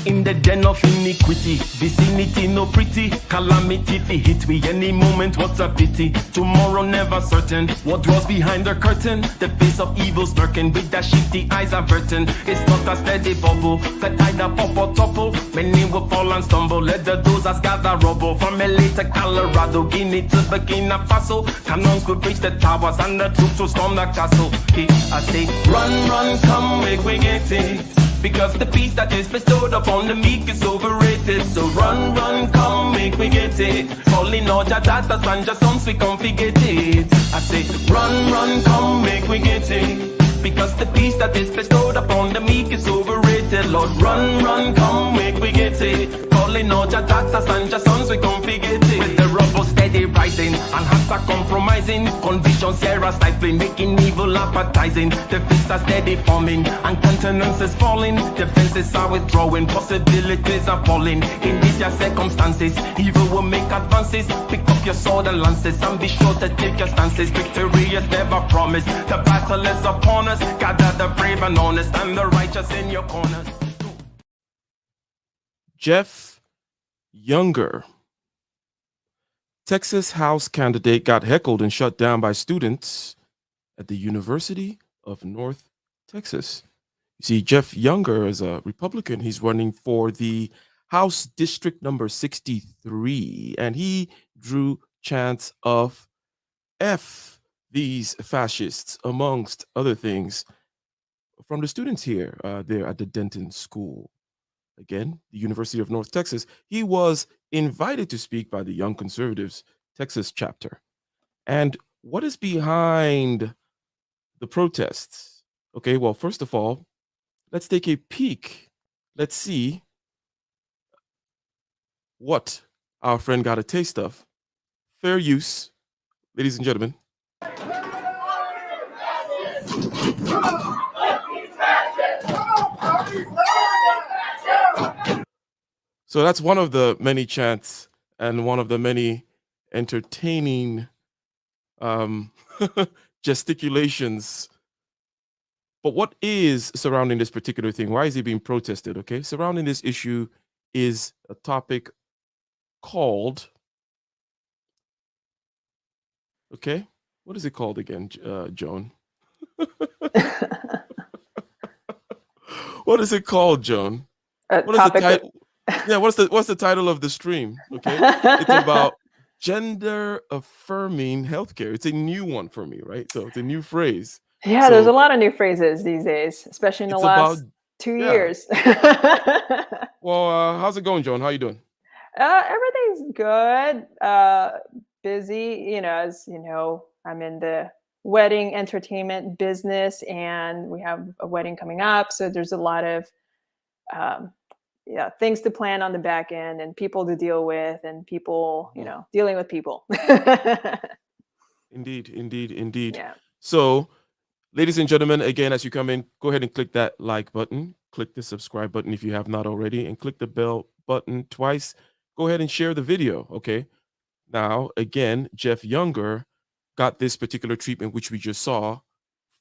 In the den of iniquity, vicinity no pretty, calamity fi hit we any moment, what a pity. Tomorrow never certain, what was behind the curtain, the face of evil lurking with that shifty eyes averting. It's not a steady bubble, that either pop or topple, many will fall and stumble, let the dozers gather rubble. From LA to Colorado, Guinea to Burkina Faso, cannons could reach the towers and the troops will storm the castle. I say, run, run, come, make we get it. Because the peace that is bestowed upon the meek is overrated. So run, run, come, make we get it. Calling all your daughters and your sons, we come forget it. I say, run, run, come, make we get it. Because the peace that is bestowed upon the meek is overrated. Lord, run, run, come, make we get it. Calling all your daughters and your sons, we come forget it. With the rubble steady rising and hearts are compromised. rising. Convictions here are stifling, making evil appetizing. The fists are steady forming, and countenance is falling. Defenses are withdrawing, possibilities are falling. In these circumstances, evil will make advances. Pick up your sword and lances, and be sure to take your stances. Victory is never promised. The battle is upon us. Gather the brave and honest, and the righteous in your corners. Jeff Younger, Texas House candidate, got heckled and shut down by students at the University of North Texas. You see, Jeff Younger is a Republican. He's running for the House District number 63, and he drew chants of F these fascists, amongst other things, from the students here there at the Denton School. Again, the University of North Texas. He was invited to speak by the Young Conservatives Texas chapter. And what is behind the protests? Okay, well, first of all, let's take a peek. Let's see what our friend got a taste of. Fair use, ladies and gentlemen. So that's one of the many chants and one of the many entertaining gesticulations. But what is surrounding this particular thing? Why is it being protested? Okay, surrounding this issue is a topic called, okay, what is it called again, Joan? What is it called, Joan? What is the title? Yeah, what's the title of the stream? Okay, it's about gender affirming healthcare. It's a new one for me, right? So it's a new phrase. Yeah, so, there's a lot of new phrases these days, especially in the last 2 years. Well, how's it going, Joan? How you doing? Everything's good. Busy, you know, as you know, I'm in the wedding entertainment business, and we have a wedding coming up. So there's a lot of things to plan on the back end, and people to deal with, and people, you know, dealing with people. Indeed. Yeah. So, ladies and gentlemen, again, as you come in, go ahead and click that like button, click the subscribe button if you have not already, and click the bell button twice. Go ahead and share the video, okay? Now, again, Jeff Younger got this particular treatment, which we just saw,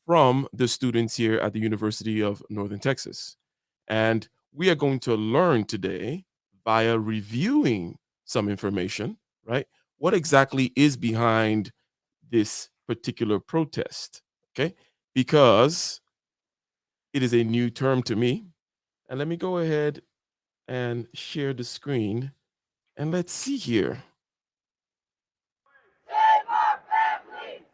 from the students here at the University of Northern Texas. And we are going to learn today, via reviewing some information, right, what exactly is behind this particular protest, okay? Because it is a new term to me. And let me go ahead and share the screen, and let's see here.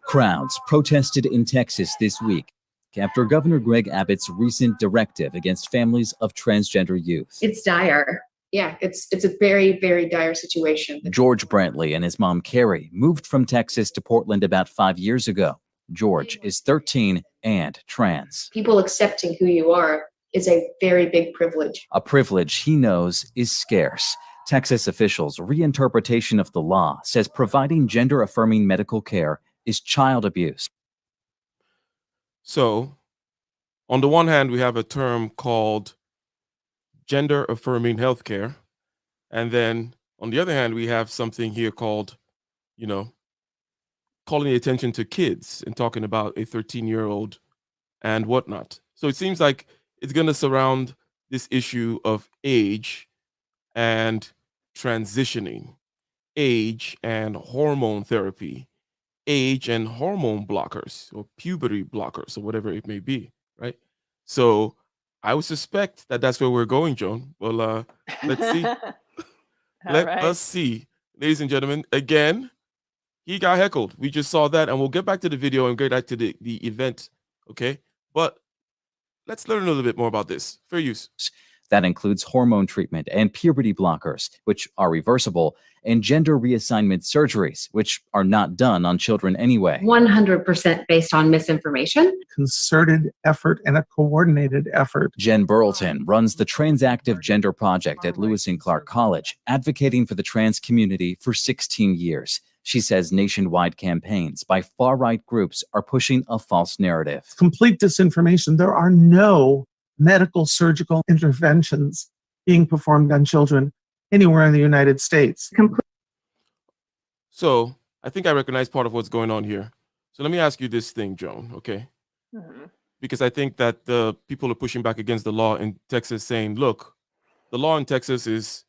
Crowds protested in Texas this week after Governor Greg Abbott's recent directive against families of transgender youth. It's dire. Yeah, it's a very, very dire situation. George Brantley and his mom, Carrie, moved from Texas to Portland about 5 years ago. George is 13 and trans. People accepting who you are is a very big privilege. A privilege he knows is scarce. Texas officials' reinterpretation of the law says providing gender-affirming medical care is child abuse. So, on the one hand, we have a term called gender-affirming healthcare, and then on the other hand, we have something here called, you know, calling the attention to kids and talking about a 13-year-old and whatnot. So it seems like it's going to surround this issue of age and transitioning, age and hormone therapy, age and hormone blockers or puberty blockers or whatever it may be, right? So I would suspect that that's where we're going, Joan. Well, let's see. Let us see. Ladies and gentlemen, again, he got heckled. We just saw that, and we'll get back to the video and get back to the event, okay? But let's learn a little bit more about this. Fair use. That includes hormone treatment and puberty blockers, which are reversible, and gender reassignment surgeries, which are not done on children anyway. 100% based on misinformation. Concerted effort and a coordinated effort. Jen Burleton runs the Transactive Gender Project at Lewis and Clark College, advocating for the trans community for 16 years. She says nationwide campaigns by far-right groups are pushing a false narrative. Complete disinformation. There are no medical surgical interventions being performed on children anywhere in the United States. So I think I recognize part of what's going on here. So let me ask you this thing, Joan, okay? Mhm. Because I think that the people are pushing back against the law in Texas saying, look, the law in Texas is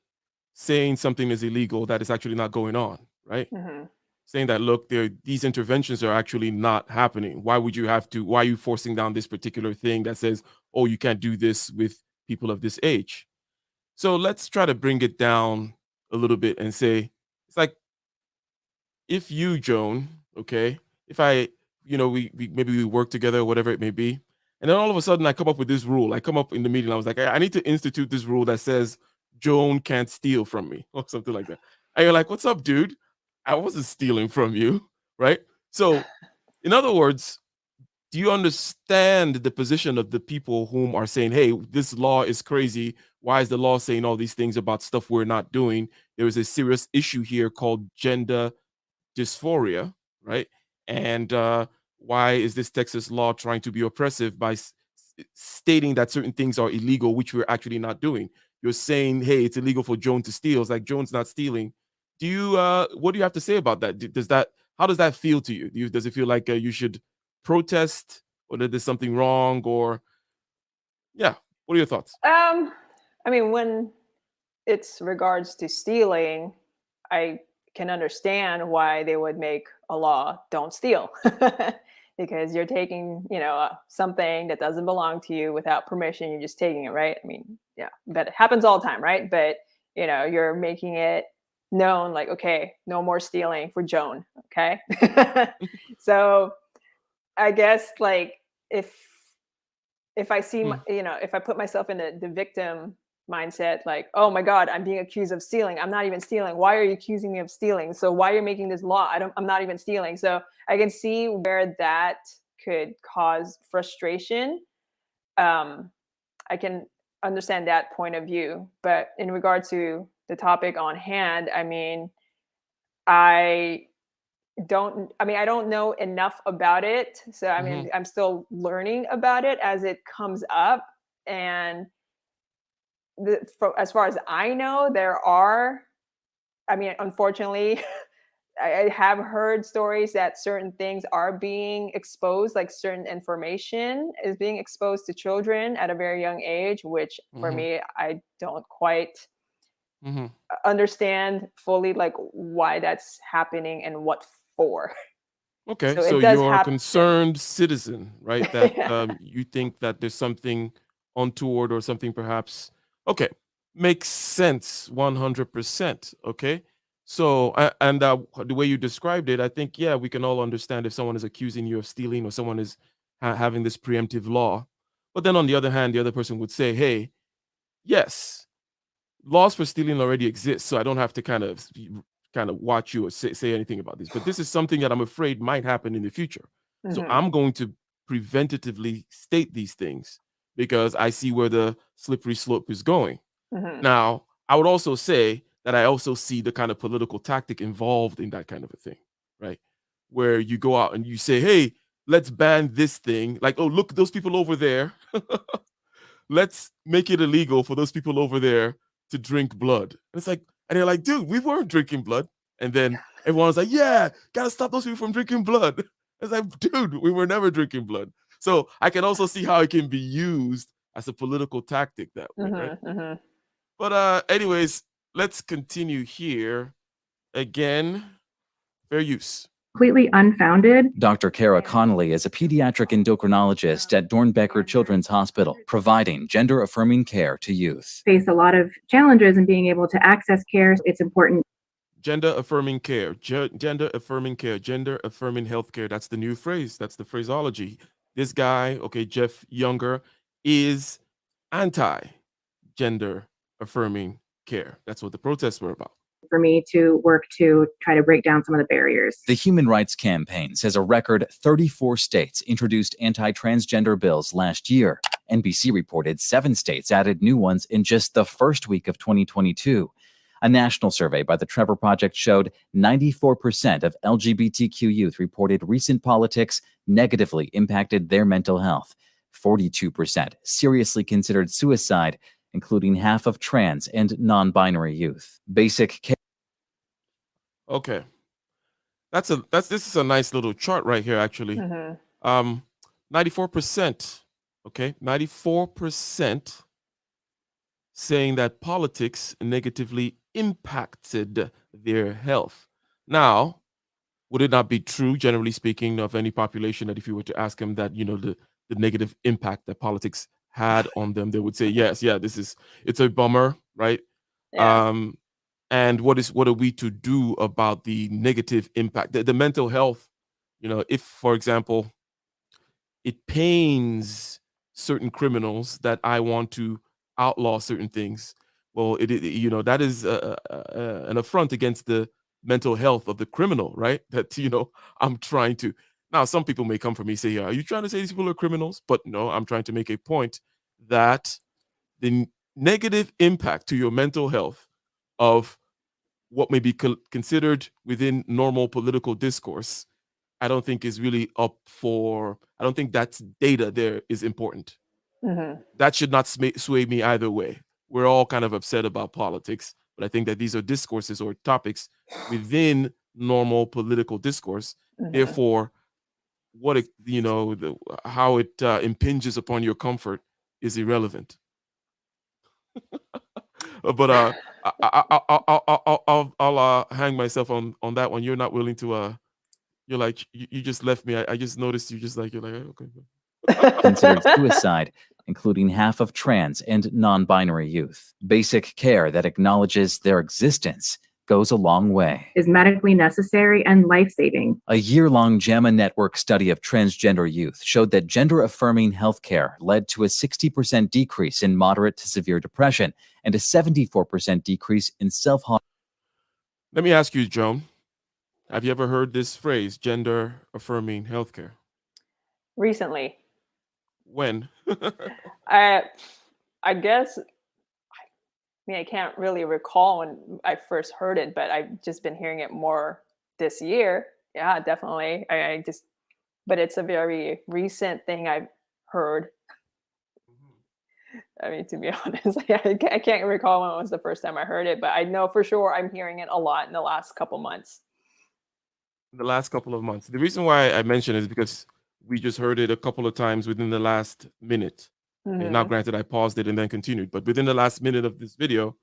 saying something is illegal that is actually not going on, right? Mhm. Saying that, look, these interventions are actually not happening. Why are you forcing down this particular thing that says, oh, you can't do this with people of this age? So let's try to bring it down a little bit and say, it's like, if you, Joan, okay, if I, we maybe we work together, whatever it may be, and then all of a sudden I come up with this rule. I come up in the meeting, I was like, I need to institute this rule that says Joan can't steal from me or something like that. And you're like, what's up, dude? I wasn't stealing from you, right? So, in other words, do you understand the position of the people whom are saying, hey, this law is crazy? Why is the law saying all these things about stuff we're not doing? There is a serious issue here called gender dysphoria, right? And why is this Texas law trying to be oppressive by stating that certain things are illegal, which we're actually not doing? You're saying, hey, it's illegal for Joan to steal. It's like Joan's not stealing. What do you have to say about that? How does that feel to you? Does it feel like you should protest, or that there's something wrong, or yeah? What are your thoughts? I mean, when it's regards to stealing, I can understand why they would make a law don't steal because you're taking, something that doesn't belong to you without permission. You're just taking it, right? I mean, yeah, but it happens all the time, right? But you're making it known, like, okay, no more stealing for Joan. Okay. So I guess, like, if I see, if I put myself in the victim mindset, like, oh my God, I'm being accused of stealing. I'm not even stealing. Why are you accusing me of stealing? So why are you making this law? I'm not even stealing. So I can see where that could cause frustration. I can understand that point of view. But in regard to the topic on hand, I mean, I don't know enough about it. So I mean, I'm still learning about it as it comes up. And as far as I know, unfortunately, I have heard stories that certain things are being exposed, like certain information is being exposed to children at a very young age, which for me, I don't quite understand fully, like, why that's happening and what for. Okay, So so it does you're a happen. concerned citizen, right? That Yeah. you think that there's something untoward or something perhaps. Okay, makes sense, 100%. Okay, so and the way you described it, I think yeah, we can all understand if someone is accusing you of stealing or someone is having this preemptive law. But then on the other hand, the other person would say, hey, yes, laws for stealing already exist, so I don't have to kind of watch you or say anything about this. But this is something that I'm afraid might happen in the future. So Mhm. I'm going to preventatively state these things because I see where the slippery slope is going. Mhm. Now, I would also say that I also see the kind of political tactic involved in that kind of a thing, right? Where you go out and you say, hey, let's ban this thing. Like, oh, look, those people over there. Let's make it illegal for those people over there to drink blood. And it's like, and they're like, dude, we weren't drinking blood. And then everyone was like, yeah, gotta stop those people from drinking blood. It's like, dude, we were never drinking blood. So I can also see how it can be used as a political tactic that way, right? Mhm. Mhm. But anyways, let's continue here. Again, fair use. Completely unfounded. Dr. Kara Connolly is a pediatric endocrinologist at Dornbecker Children's Hospital, providing gender-affirming care to youth. Face a lot of challenges in being able to access care. It's important. Gender affirming care, gender affirming care, gender affirming healthcare. That's the new phrase. That's the phraseology. This guy, okay, Jeff Younger, is anti gender affirming care. That's what the protests were about. For me to work to try to break down some of the barriers. The Human Rights Campaign says a record 34 states introduced anti-transgender bills last year. NBC reported 7 states added new ones in just the first week of 2022. A national survey by the Trevor Project showed 94% of LGBTQ youth reported recent politics negatively impacted their mental health. 42% seriously considered suicide, including half of trans and non-binary youth. Basic care. Okay. This is a nice little chart right here, actually. 94%. Okay. 94% saying that politics negatively impacted their health. Now, would it not be true, generally speaking, of any population that if you were to ask them that, the negative impact that politics had on them, they would say, yes, yeah, it's a bummer, right? Yeah. And what are we to do about the negative impact, the mental health? If, for example, it pains certain criminals that I want to outlaw certain things, well, that is an affront against the mental health of the criminal, right? That I'm trying to. Now, some people may come for me and say, "Yeah, are you trying to say these people are criminals?" But no, I'm trying to make a point that the negative impact to your mental health of what may be considered within normal political discourse, I don't think is really I don't think that's data there is important. That should not sway me either way. We're all kind of upset about politics, but I think that these are discourses or topics within normal political discourse. Therefore, how it impinges upon your comfort is irrelevant. But I'll hang myself on that one. You're not willing to. You're like you just left me. I just noticed you're like okay. Considered suicide, including half of trans and non-binary youth. Basic care that acknowledges their existence goes a long way. Is medically necessary and life-saving. A year-long JAMA Network study of transgender youth showed that gender-affirming healthcare led to a 60% decrease in moderate to severe depression and a 74% decrease in self-harm. Let me ask you, Joan, have you ever heard this phrase, gender-affirming healthcare? Recently. When? I guess, I can't really recall when I first heard it, but I've just been hearing it more this year. Yeah, definitely. But it's a very recent thing I've heard. I mean, to be honest, I can't recall when it was the first time I heard it, but I know for sure I'm hearing it a lot in the last couple months. The last couple of months. The reason why I mention it is because we just heard it a couple of times within the last minute. Okay, now, granted, I paused it and then continued, but within the last minute of this video,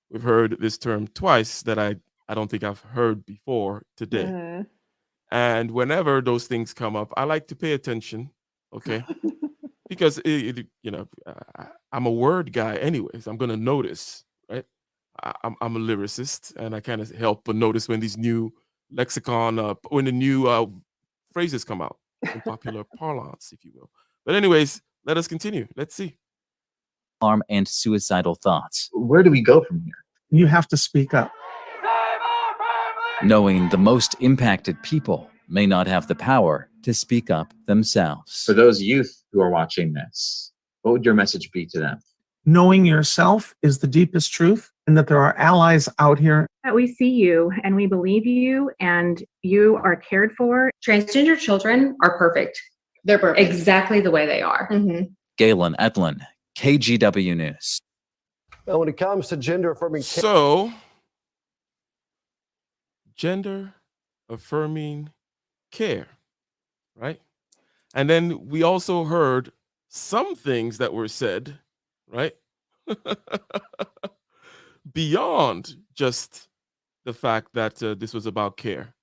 we've heard this term twice that I don't think I've heard before today. And whenever those things come up, I like to pay attention, okay? Because I'm a word guy anyways. I'm gonna notice, right? I'm a lyricist, and I kind of help but notice when these new lexicon, when the new phrases come out in popular parlance, if you will. But anyways, let us continue. Let's see. Harm and suicidal thoughts. Where do we go from here? You have to speak up. Knowing the most impacted people may not have the power to speak up themselves. For those youth who are watching this, what would your message be to them? Knowing yourself is the deepest truth, and that there are allies out here. That we see you and we believe you and you are cared for. Transgender children are perfect. They're perfect. Exactly the way they are. Galen Etlin, KGW News. Now, when it comes to gender affirming So, gender affirming care, right? And then we also heard some things that were said, right? Beyond just the fact that this was about care.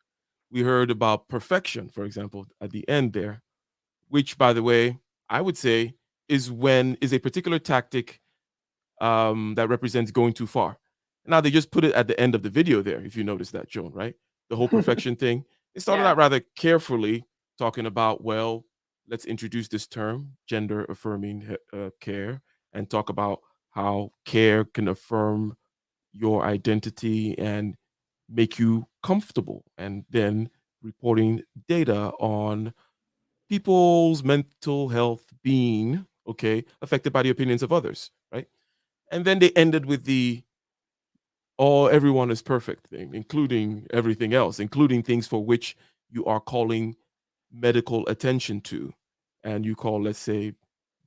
We heard about perfection, for example, at the end there, which, by the way, I would say is a particular tactic that represents going too far. Now, they just put it at the end of the video there, if you notice that, Joan, right? The whole perfection thing. They started out rather carefully talking about, well, let's introduce this term, gender affirming care, and talk about how care can affirm your identity and make you comfortable, and then reporting data on people's mental health being affected by the opinions of others, right? And then they ended with the everyone is perfect thing, including everything else, including things for which you are calling medical attention to, and you call, let's say,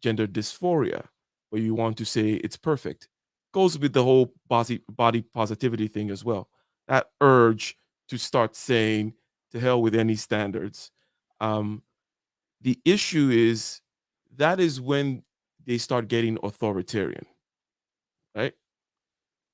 gender dysphoria, but you want to say it's perfect. Goes with the whole body positivity thing as well. That urge to start saying, to hell with any standards. The issue is that is when they start getting authoritarian, right?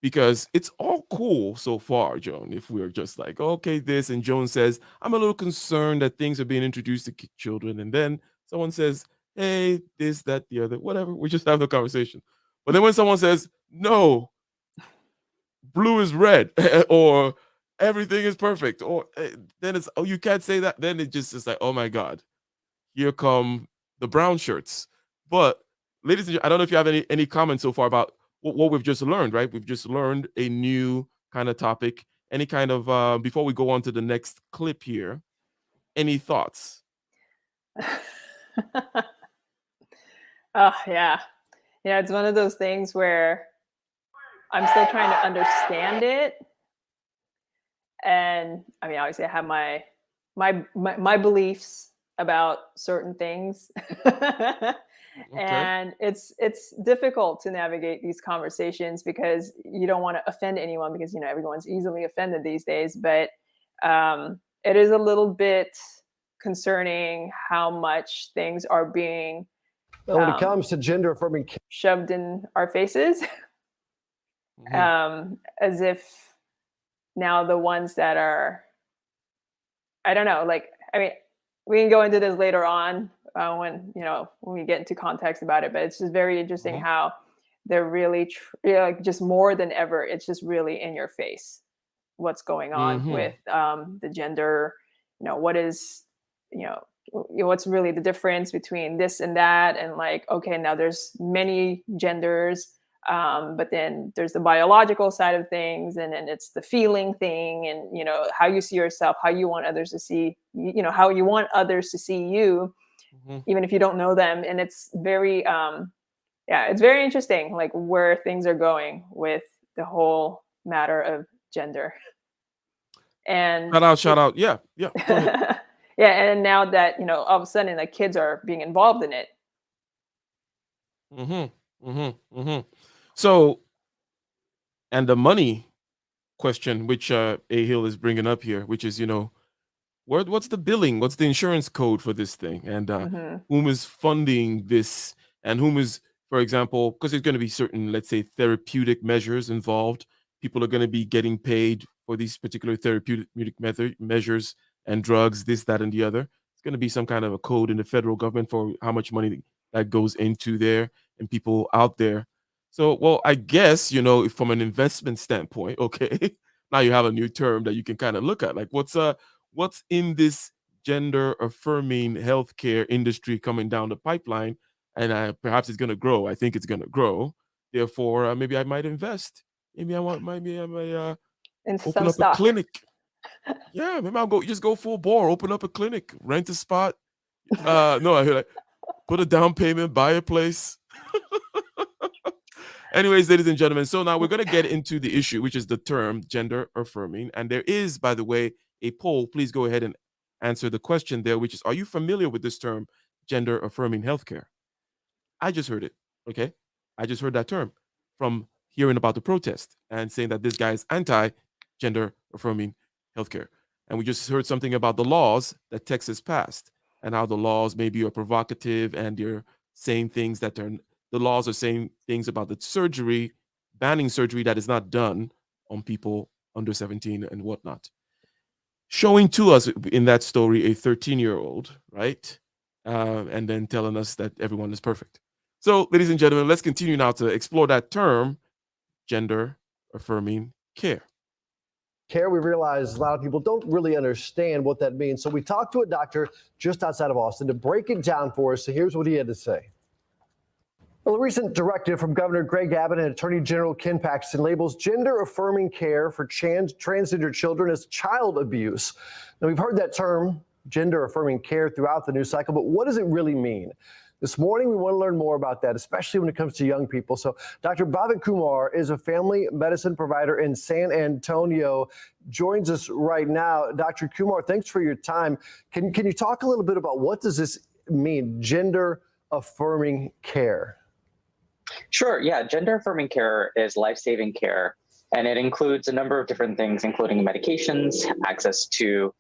Because it's all cool so far, Joan. If we're just like, okay, this, and Joan says, I'm a little concerned that things are being introduced to children, and then someone says, hey, this, that, the other, whatever, we just have the conversation. But then when someone says, no, blue is red, or everything is perfect, or then it's, oh, you can't say that, then it just is like, oh my God, here come the brown shirts. But ladies and gentlemen, I don't know if you have any comments so far about what we've just learned, right? We've just learned a new kind of topic. Any kind of, before we go on to the next clip here, any thoughts? Oh, yeah. Yeah, it's one of those things where I'm still trying to understand it. And I mean, obviously I have my beliefs about certain things. And it's difficult to navigate these conversations because you don't want to offend anyone, because everyone's easily offended these days. But it is a little bit concerning how much things are being When it comes to gender affirming, shoved in our faces, as if now the ones that are, I don't know, like, I mean, we can go into this later on when we get into context about it, but it's just very interesting how they're really like, just more than ever, it's just really in your face what's going on with the gender, what is, what's really the difference between this and that, and like, okay, now there's many genders, but then there's the biological side of things, and then it's the feeling thing, and how you see yourself, how you want others to see, how you want others to see you, even if you don't know them. And it's very it's very interesting, like, where things are going with the whole matter of gender. And Shout out. Yeah. Go ahead. yeah, and now that all of a sudden, like, kids are being involved in it. So, and the money question, which A Hill is bringing up here, which is, what's the billing? What's the insurance code for this thing? And whom is funding this? And whom is, for example, because there's going to be certain, let's say, therapeutic measures involved. People are going to be getting paid for these particular therapeutic measures and drugs, this, that, and the other. It's going to be some kind of a code in the federal government for how much money that goes into there and people out there. So, well, I guess, if from an investment standpoint, okay, now you have a new term that you can kind of look at, like, what's in this gender affirming healthcare industry coming down the pipeline, and perhaps it's going to grow. I think it's going to grow. Therefore, maybe I might invest. Maybe I might open up a clinic. Yeah, maybe I'll go full bore, open up a clinic, rent a spot. No, I hear like put a down payment, buy a place. Anyways, ladies and gentlemen, so now we're going to get into the issue, which is the term gender affirming. And there is, by the way, a poll. Please go ahead and answer the question there, which is, are you familiar with this term, gender affirming healthcare? I just heard it. Okay. I just heard that term from hearing about the protest and saying that this guy is anti-gender affirming healthcare. And we just heard something about the laws that Texas passed and how the laws maybe are provocative and they're saying things that the laws are saying things about the surgery, banning surgery that is not done on people under 17 and whatnot. Showing to us in that story a 13-year-old, right? And then telling us that everyone is perfect. So, ladies and gentlemen, let's continue now to explore that term, gender affirming care. We realize a lot of people don't really understand what that means. So we talked to a doctor just outside of Austin to break it down for us. So here's what he had to say. Well, a recent directive from Governor Greg Abbott and Attorney General Ken Paxton labels gender-affirming care for transgender children as child abuse. Now, we've heard that term, gender-affirming care, throughout the news cycle, but what does it really mean? This morning, we want to learn more about that, especially when it comes to young people. So Dr. Bhavik Kumar is a family medicine provider in San Antonio, joins us right now. Dr. Kumar, thanks for your time. Can you talk a little bit about what does this mean, gender affirming care? Sure. Yeah. Gender affirming care is life-saving care, and it includes a number of different things, including medications, access to.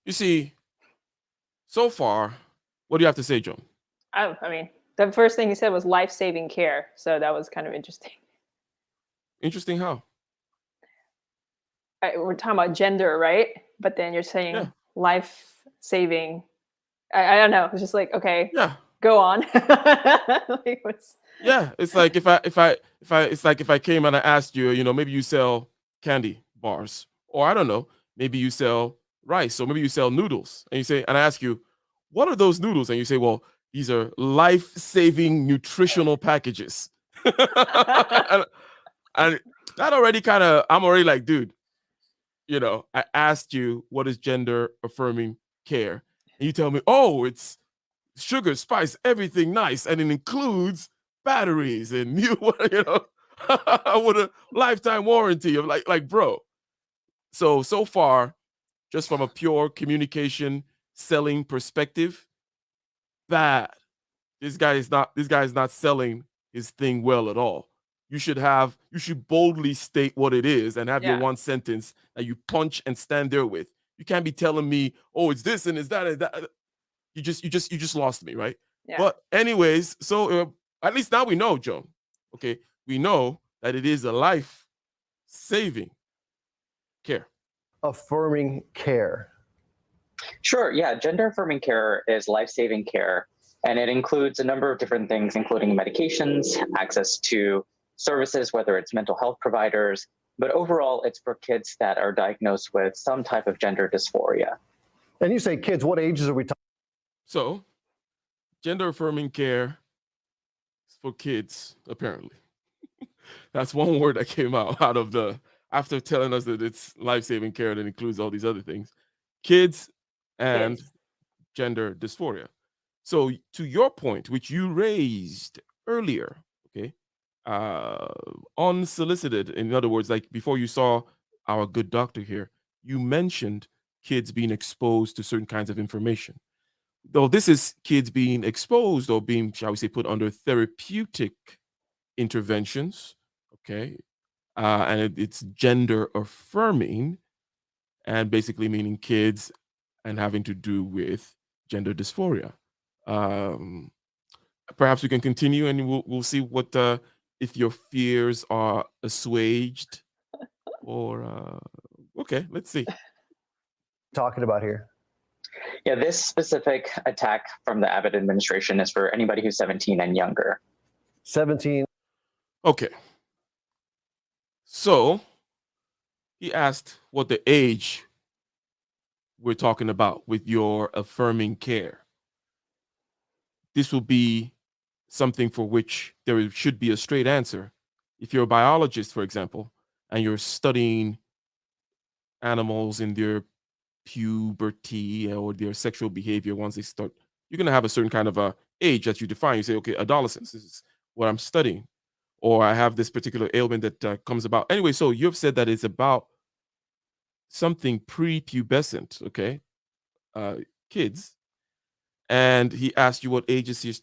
You see, so far, what do you have to say, Joan? I mean, the first thing he said was life-saving care. So that was kind of interesting. Interesting how? We're talking about gender, right? But then you're saying Yeah. life-saving. I don't know. It's just like, okay, Yeah. go on. Like, Yeah, it's like if I came and I asked you, maybe you sell candy bars, or I don't know, maybe you sell rice, or maybe you sell noodles, and I ask you, what are those noodles? And you say, well, these are life-saving nutritional packages. and, and that already I'm already like, dude, I asked you what is gender affirming care, and you tell me, oh, it's sugar, spice, everything nice, and it includes batteries and with a lifetime warranty of like bro. So far, just from a pure communication selling perspective, bad. This guy is not selling his thing well at all. You should boldly state what it is and have your one sentence that you punch and stand there with. You can't be telling me, oh, it's this and it's that and that. You just lost me, right? Yeah. But anyways, so at least now we know, Joan. Okay, we know that it is a life-saving care. Affirming care. Sure. Yeah. Gender affirming care is life-saving care, and it includes a number of different things, including medications, access to services, whether it's mental health providers, but overall, it's for kids that are diagnosed with some type of gender dysphoria. And you say kids, what ages are we talking? So, gender affirming care is for kids, apparently. That's one word that came out of after telling us that it's life-saving care that includes all these other things. Kids and gender dysphoria. So, to your point, which you raised earlier, okay, unsolicited, in other words, like before you saw our good doctor here, you mentioned kids being exposed to certain kinds of information. Though this is kids being exposed or being, shall we say, put under therapeutic interventions, okay, and it's gender affirming, and basically meaning kids and having to do with gender dysphoria. Perhaps we can continue, and we'll see what if your fears are assuaged, or okay, let's see. Talking about here? Yeah, this specific attack from the Abbott administration is for anybody who's 17 and younger. 17. Okay. So he asked what the age we're talking about with your affirming care. This will be something for which there should be a straight answer. If you're a biologist, for example, and you're studying animals in their puberty or their sexual behavior once they start, you're going to have a certain kind of a age that you define. You say, okay, adolescence, this is what I'm studying, or I have this particular ailment that comes about. Anyway, so you've said that it's about something prepubescent, okay, kids, and he asked you what ages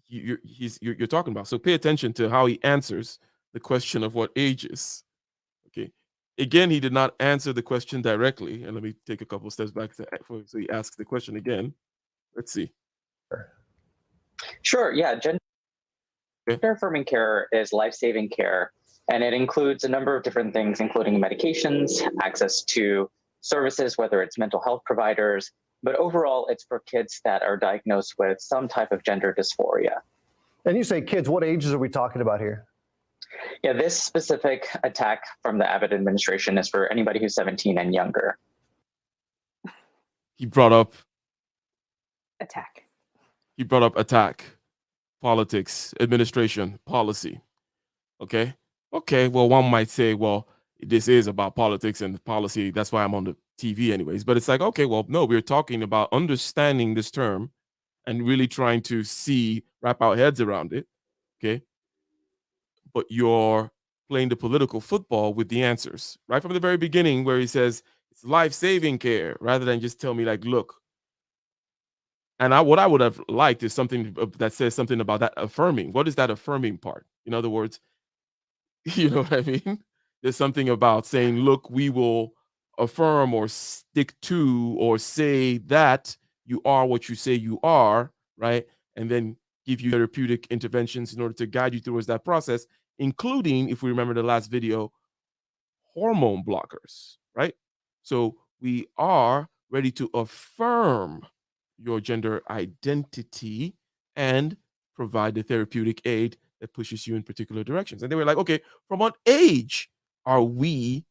you're talking about. So pay attention to how he answers the question of what ages. Okay. Again, he did not answer the question directly. And let me take a couple of steps back so he asks the question again. Let's see. Sure. Yeah. Gender affirming care is life-saving care, and it includes a number of different things, including medications, access to services, whether it's mental health providers, but overall, it's for kids that are diagnosed with some type of gender dysphoria. And you say kids, what ages are we talking about here? Yeah, this specific attack from the Abbott administration is for anybody who's 17 and younger. He brought up attack. He brought up attack, politics, administration, policy. Okay. Okay. Well, one might say, well, this is about politics and policy. That's why I'm on the TV anyways. But it's like, okay, well, no, we're talking about understanding this term and really trying to wrap our heads around it. Okay. But you're playing the political football with the answers right from the very beginning, where he says it's life-saving care, rather than just tell me like, look. And what I would have liked is something that says something about that affirming. What is that affirming part? In other words, you know what I mean? There's something about saying, look, we will affirm or stick to or say that you are what you say you are, right? And then give you therapeutic interventions in order to guide you towards that process, including, if we remember the last video, hormone blockers, right? So we are ready to affirm your gender identity and provide the therapeutic aid that pushes you in particular directions. And they were like, okay, from what age are we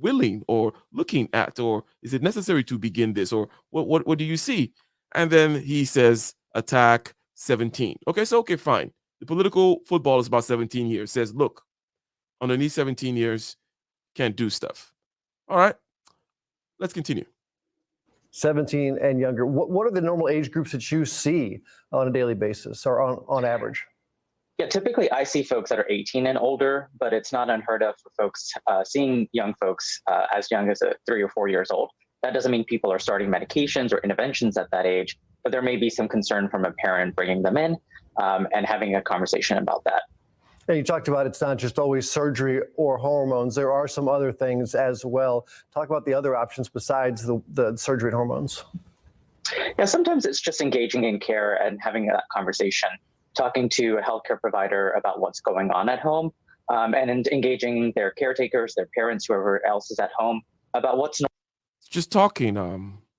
willing or looking at, or is it necessary to begin this, or what do you see? And then he says attack 17. Okay, so okay, fine. The political football is about 17 years. Says, look, underneath 17 years, can't do stuff. All right, let's continue. 17 and younger. What are the normal age groups that you see on a daily basis or on average? Yeah, typically I see folks that are 18 and older, but it's not unheard of for folks seeing young folks as young as 3 or 4 years old. That doesn't mean people are starting medications or interventions at that age, but there may be some concern from a parent bringing them in and having a conversation about that. And you talked about it's not just always surgery or hormones. There are some other things as well. Talk about the other options besides the surgery and hormones. Yeah, sometimes it's just engaging in care and having that conversation, talking to a healthcare provider about what's going on at home, and engaging their caretakers, their parents, whoever else is at home, about what's normal. Just talking,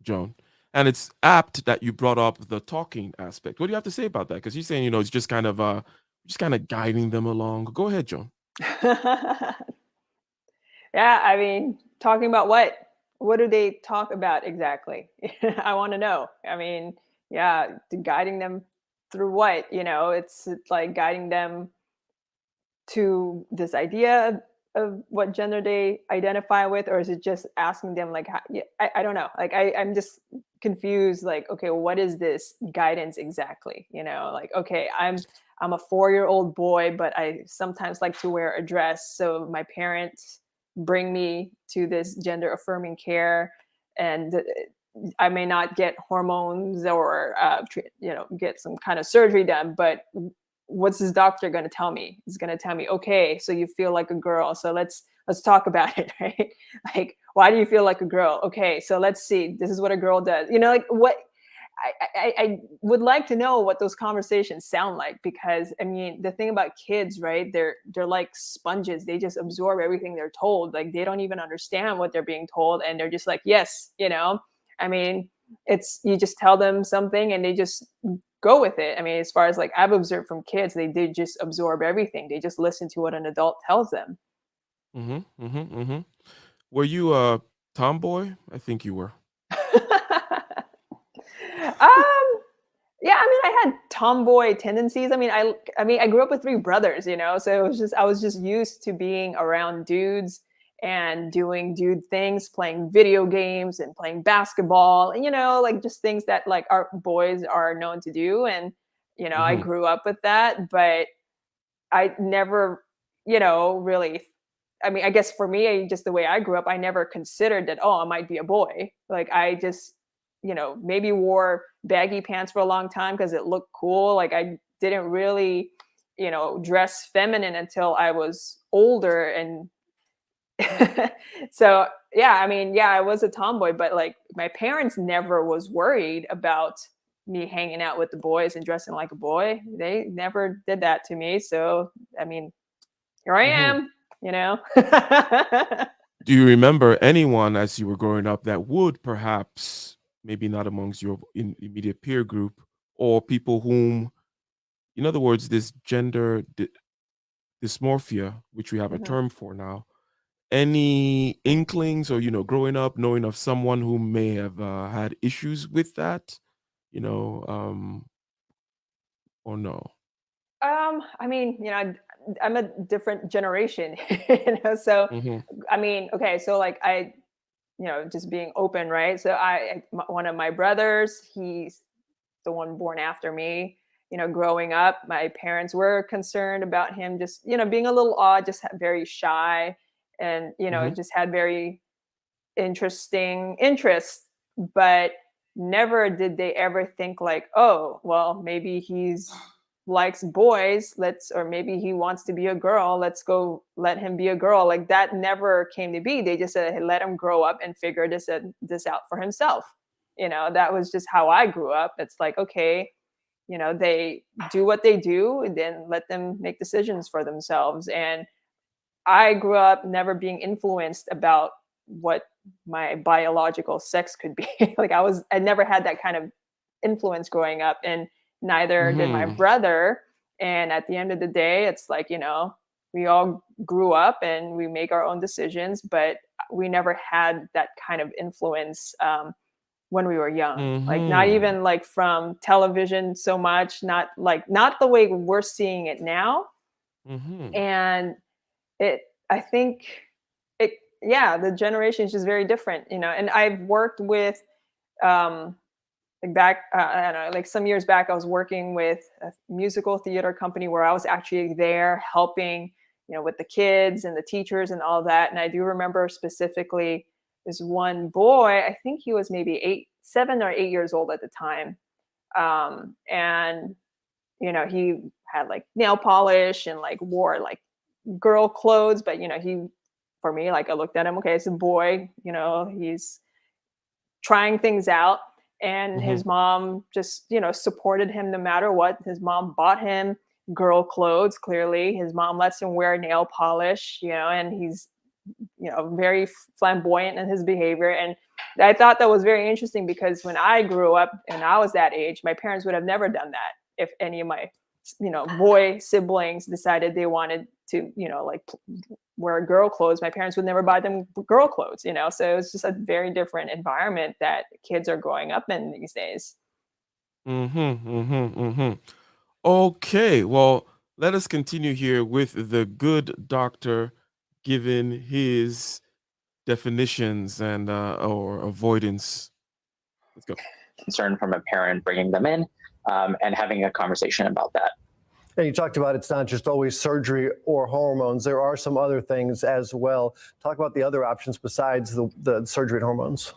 Joan. And it's apt that you brought up the talking aspect. What do you have to say about that? Because you're saying, it's just kind of guiding them along. Go ahead, Joan. Yeah, I mean, talking about what? What do they talk about exactly? I want to know. I mean, yeah, guiding them through what? It's like guiding them to this idea of what gender they identify with, or is it just asking them like, I don't know. Like, I'm just confused. Like, okay, what is this guidance exactly? Like, okay, I'm a 4-year-old boy, but I sometimes like to wear a dress. So my parents bring me to this gender affirming care, and I may not get hormones or get some kind of surgery done, but what's this doctor going to tell me? He's going to tell me, okay, so you feel like a girl, so let's talk about it, right? Like, why do you feel like a girl? Okay, so let's see, this is what a girl does. Like, what I would like to know what those conversations sound like, because I mean, the thing about kids, right? They're like sponges. They just absorb everything they're told. Like, they don't even understand what they're being told, and they're just like, yes, I mean, you just tell them something and they just go with it. I mean, as far as like I've observed from kids, they did just absorb everything. They just listen to what an adult tells them. Were you a tomboy? I think you were. Yeah, I mean, I had tomboy tendencies. I mean, I grew up with 3 brothers, so I was just used to being around dudes and doing dude things, playing video games and playing basketball, and like just things that like our boys are known to do. And I grew up with that, but I never, really. I mean, I guess for me, just the way I grew up, I never considered that, oh, I might be a boy. Like, I just, maybe wore baggy pants for a long time because it looked cool. Like, I didn't really, dress feminine until I was older. And so, yeah, I mean, yeah, I was a tomboy, but like my parents never was worried about me hanging out with the boys and dressing like a boy. They never did that to me. So, I mean, here I am, Do you remember anyone as you were growing up that would perhaps, maybe not amongst your immediate peer group, or people whom, in other words, this gender dysmorphia, which we have a term for now, any inklings or, growing up, knowing of someone who may have had issues with that, or no? I mean, I'm a different generation, so Mhm. I mean, okay, so like just being open, right? So one of my brothers, he's the one born after me. Growing up, my parents were concerned about him just, being a little odd, just very shy, and just had very interesting interests, but never did they ever think like, oh, well, maybe he's likes boys, or maybe he wants to be a girl, let's go let him be a girl. Like, that never came to be. They just said, hey, let him grow up and figure this out for himself. That was just how I grew up. It's like, okay, they do what they do, and then let them make decisions for themselves. And I grew up never being influenced about what my biological sex could be. Like, I never had that kind of influence growing up, and neither did my brother. And at the end of the day, it's like, we all grew up and we make our own decisions, but we never had that kind of influence when we were young. Like, not even like from television so much, not the way we're seeing it now. And I think the generation is just very different, and I've worked with, I don't know, like some years back, I was working with a musical theater company where I was actually there helping, with the kids and the teachers and all that. And I do remember specifically this one boy, I think he was maybe 7 or 8 years old at the time. And, he had like nail polish and like wore like girl clothes, but, for me, like, I looked at him, okay, it's a boy, he's trying things out. And his mom just, supported him no matter what. His mom bought him girl clothes, clearly. His mom lets him wear nail polish, and he's, very flamboyant in his behavior. And I thought that was very interesting, because when I grew up and I was that age, my parents would have never done that. If any of my, boy siblings decided they wanted to, like wear girl clothes, my parents would never buy them girl clothes, so it's just a very different environment that kids are growing up in these days. Okay, well, let us continue here with the good doctor giving his definitions and or avoidance. Let's go. Concern from a parent bringing them in and having a conversation about that. And you talked about it's not just always surgery or hormones. There are some other things as well. Talk about the other options besides the surgery and hormones.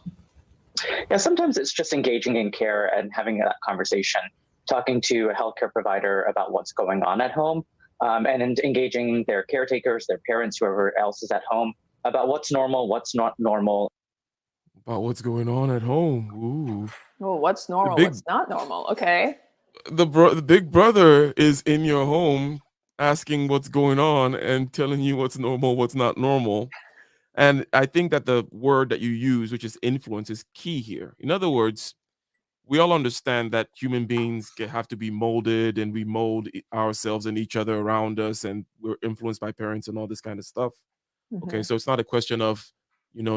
Yeah, sometimes it's just engaging in care and having that conversation, talking to a healthcare provider about what's going on at home, and engaging their caretakers, their parents, whoever else is at home, about what's normal, what's not normal. About what's going on at home. Ooh. Oh, what's normal, what's not normal? Okay. The big brother is in your home asking what's going on and telling you what's normal, what's not normal. And I think that the word that you use, which is influence, is key here. In other words, we all understand that human beings have to be molded, and we mold ourselves and each other around us, and we're influenced by parents and all this kind of stuff. Okay, so it's not a question of,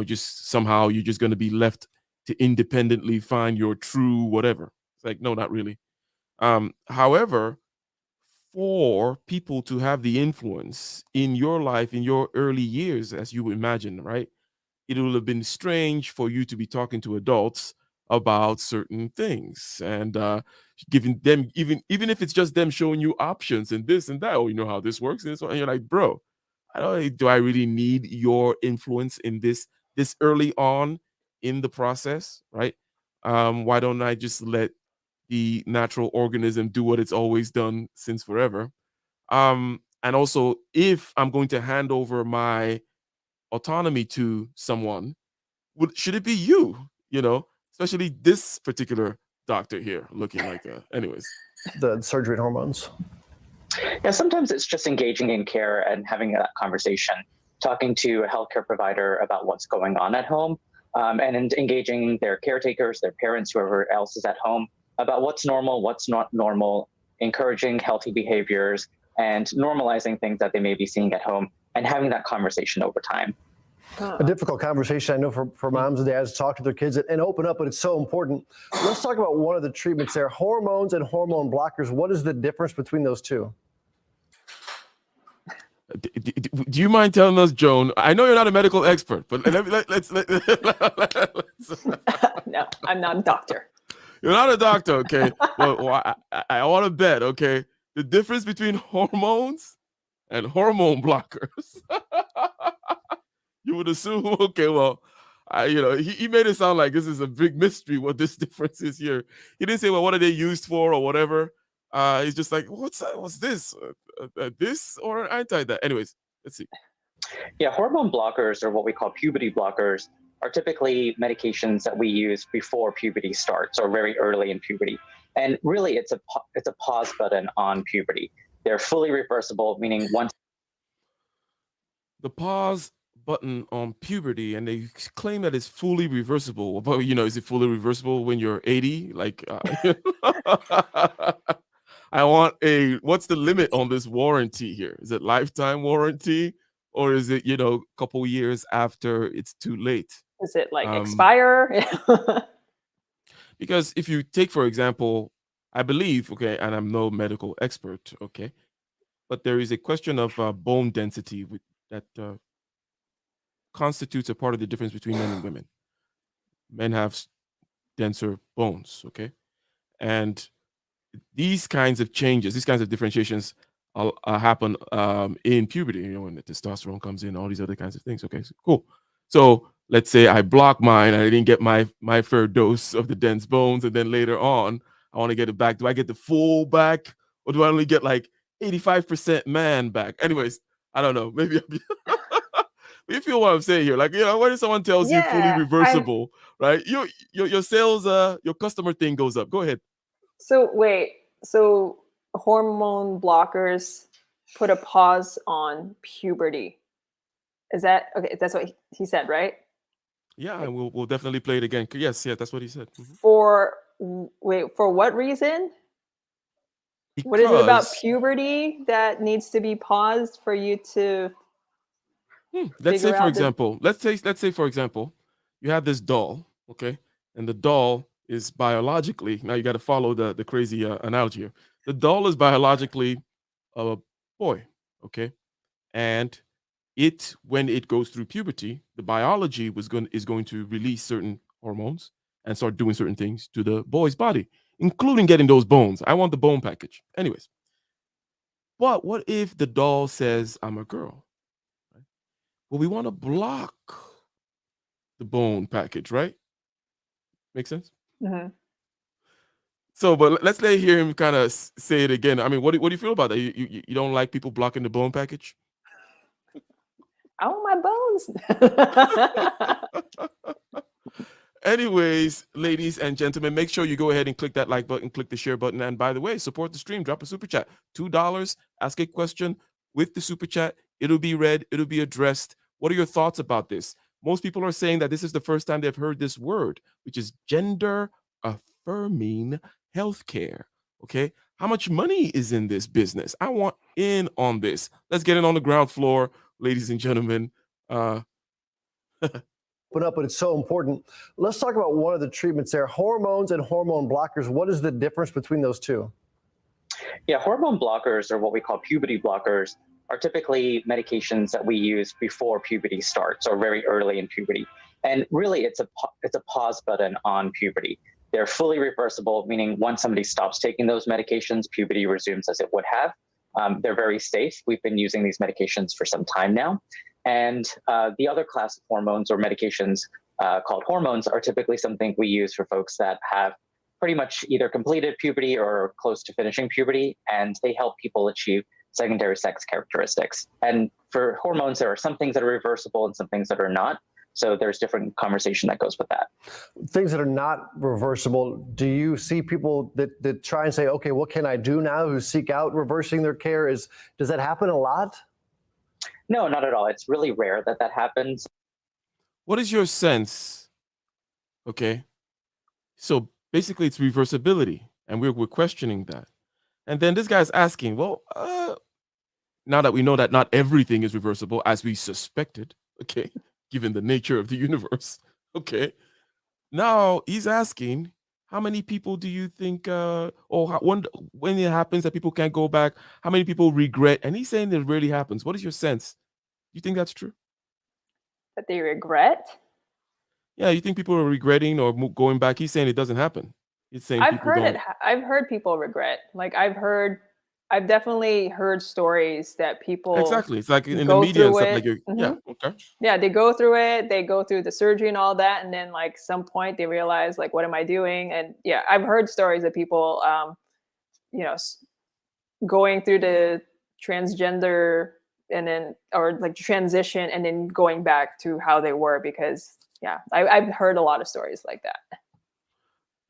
just somehow you're just going to be left to independently find your true whatever. It's like, no, not really. However, for people to have the influence in your life in your early years, as you imagine, right? It will have been strange for you to be talking to adults about certain things and giving them, even if it's just them showing you options and this and that. Oh, you know how this works, and you're like, bro, do I really need your influence in this early on in the process, right? Why don't I just let the natural organism do what it's always done since forever? And also, if I'm going to hand over my autonomy to someone, should it be you? Especially this particular doctor here looking like anyways. The surgery and hormones. Yeah, sometimes it's just engaging in care and having that conversation, talking to a healthcare provider about what's going on at home, and engaging their caretakers, their parents, whoever else is at home, about what's normal, what's not normal, encouraging healthy behaviors and normalizing things that they may be seeing at home, and having that conversation over time. A difficult conversation, I know, for moms and dads to talk to their kids and open up, but it's so important. Let's talk about one of the treatments there, hormones and hormone blockers. What is the difference between those two? Do you mind telling us, Joan? I know you're not a medical expert, but let's No, I'm not a doctor. You're not a doctor, okay? Well, I want to bet, okay, the difference between hormones and hormone blockers. You would assume, okay, well, he made it sound like this is a big mystery what this difference is here. He didn't say, well, what are they used for or whatever. He's just like, what's this? This or anti that? Anyways, let's see. Yeah, hormone blockers, or what we call puberty blockers, are typically medications that we use before puberty starts or very early in puberty. And really, it's a pause button on puberty. They're fully reversible, meaning once the pause button on puberty, and they claim that it's fully reversible. But is it fully reversible when you're 80? Like, I want what's the limit on this warranty here? Is it lifetime warranty, or is it a couple years after it's too late? Is it like expire? Because if you take, for example, I believe, okay, and I'm no medical expert, okay, but there is a question of bone density that constitutes a part of the difference between men and women. Men have denser bones, okay, and these kinds of changes, these kinds of differentiations happen in puberty. When the testosterone comes in, all these other kinds of things. Okay, so cool. So let's say I block mine and I didn't get my fair dose of the dense bones, and then later on I want to get it back. Do I get the full back, or do I only get like 85% man back? Anyways, I don't know. Maybe you feel what I'm saying here. Like, when someone tells you fully reversible, right? Your sales, your customer thing goes up. Go ahead. So wait, so hormone blockers put a pause on puberty. Is that okay? That's what he said, right? Yeah, and we'll definitely play it again. Yes, yeah, that's what he said. Mm-hmm. For what reason? What is it about puberty that needs to be paused for you to? Let's say, for example, you have this doll, okay, and the doll is biologically, now you got to follow the crazy analogy here. The doll is biologically a boy, okay, and when it goes through puberty, the biology is going to release certain hormones and start doing certain things to the boy's body, including getting those bones. I want the bone package. Anyways, but what if the doll says, I'm a girl? Well, we want to block the bone package, right? Make sense? Mm-hmm. So, but let's hear him kind of say it again. I mean, what do you feel about that? You don't like people blocking the bone package? I want my bones. Anyways, ladies and gentlemen, make sure you go ahead and click that like button, click the share button. And by the way, support the stream, drop a super chat. $2, ask a question with the super chat. It'll be read, it'll be addressed. What are your thoughts about this? Most people are saying that this is the first time they've heard this word, which is gender affirming healthcare. Okay. How much money is in this business? I want in on this. Let's get in on the ground floor, ladies and gentlemen. Open up, but it's so important. Let's talk about one of the treatments there, hormones and hormone blockers. What is the difference between those two? Yeah, hormone blockers, or what we call puberty blockers, are typically medications that we use before puberty starts or very early in puberty. And really, it's a pause button on puberty. They're fully reversible, meaning once somebody stops taking those medications, puberty resumes as it would have. They're very safe. We've been using these medications for some time now. And the other class of hormones or medications called hormones are typically something we use for folks that have pretty much either completed puberty or close to finishing puberty, and they help people achieve secondary sex characteristics. And for hormones, there are some things that are reversible and some things that are not. So there's different conversation that goes with that. Things that are not reversible, do you see people that try and say, okay, what can I do now, who seek out reversing their care? Does that happen a lot? No, not at all. It's really rare that happens. What is your sense? Okay. So basically it's reversibility, and we're questioning that. And then this guy's asking, well, now that we know that not everything is reversible, as we suspected, okay, given the nature of the universe, okay, now he's asking, how many people do you think, or when it happens that people can't go back, how many people regret? And he's saying it really happens. What is your sense? You think that's true? That they regret. Yeah, you think people are regretting or going back? He's saying it doesn't happen. He's saying I've people heard it. don't. I've heard people regret. Like I've definitely heard stories that people Exactly. It's like in the go media and through stuff. it. Like, yeah, okay. Yeah, they go through it. They go through the surgery and all that, and then like some point they realize like, what am I doing? And yeah, I've heard stories of people, you know, going through the transgender and then or like transition and then going back to how they were because yeah, I've heard a lot of stories like that.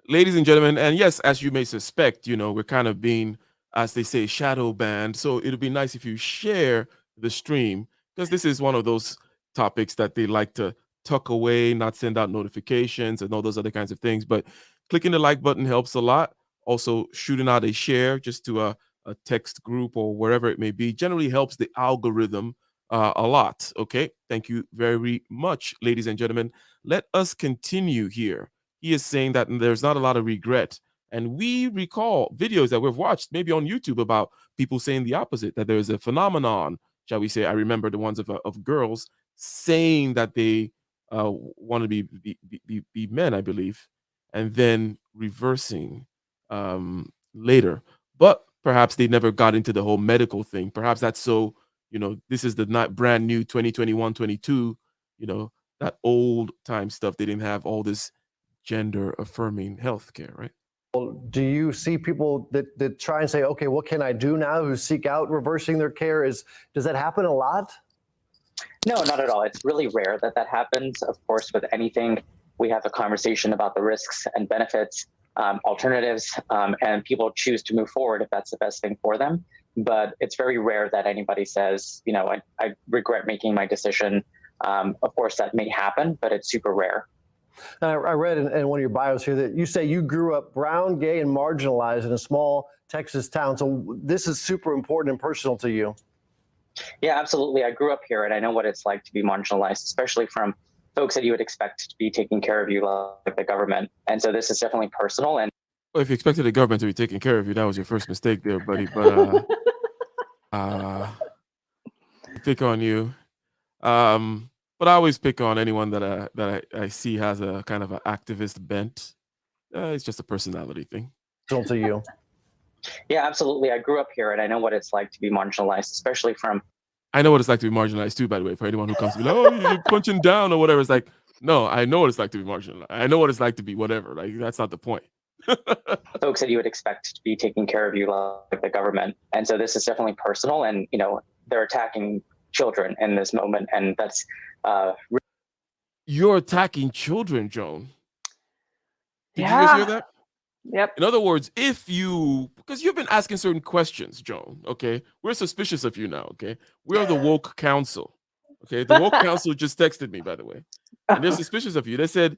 Ladies and gentlemen, and yes, as you may suspect, we're kind of being, as they say, shadow banned. So it'd be nice if you share the stream because this is one of those topics that they like to tuck away, not send out notifications and all those other kinds of things. But clicking the like button helps a lot. Also, shooting out a share just to a text group or wherever it may be generally helps the algorithm a lot. Okay. Thank you very much, ladies and gentlemen. Let us continue here. He is saying that there's not a lot of regret. And we recall videos that we've watched, maybe on YouTube, about people saying the opposite, that there's a phenomenon, shall we say. I remember the ones of girls saying that they want to be men, I believe, and then reversing later. But perhaps they never got into the whole medical thing. Perhaps that's so, this is the not brand new 2021, 22, that old time stuff. They didn't have all this gender affirming healthcare, right? Do you see people that try and say, okay, what can I do now, who seek out reversing their care? Does that happen a lot? No, not at all. It's really rare that that happens. Of course, with anything, we have a conversation about the risks and benefits, alternatives, and people choose to move forward if that's the best thing for them. But it's very rare that anybody says, I regret making my decision. Of course, that may happen, but it's super rare. I read in one of your bios here that you say you grew up brown, gay, and marginalized in a small Texas town. So this is super important and personal to you. Yeah, absolutely. I grew up here and I know what it's like to be marginalized, especially from folks that you would expect to be taking care of you, like the government. And so this is definitely personal. And well, if you expected the government to be taking care of you, that was your first mistake there, buddy. But pick on you. But I always pick on anyone that I see has a kind of an activist bent. It's just a personality thing. To you. Yeah, absolutely. I grew up here and I know what it's like to be marginalized, especially from. I know what it's like to be marginalized too, by the way, for anyone who comes to be like, oh, you're punching down or whatever. It's like, no, I know what it's like to be marginalized. I know what it's like to be whatever. Like, that's not the point. Folks that you would expect to be taking care of you, like the government. And so this is definitely personal. And, they're attacking children in this moment. And that's. You're attacking children, Joan. Did you Yeah. just hear that? Yep. In other words, because you've been asking certain questions, Joan, okay? We're suspicious of you now, okay? We're the woke council, okay? The woke council just texted me, by the way. And they're suspicious of you. They said,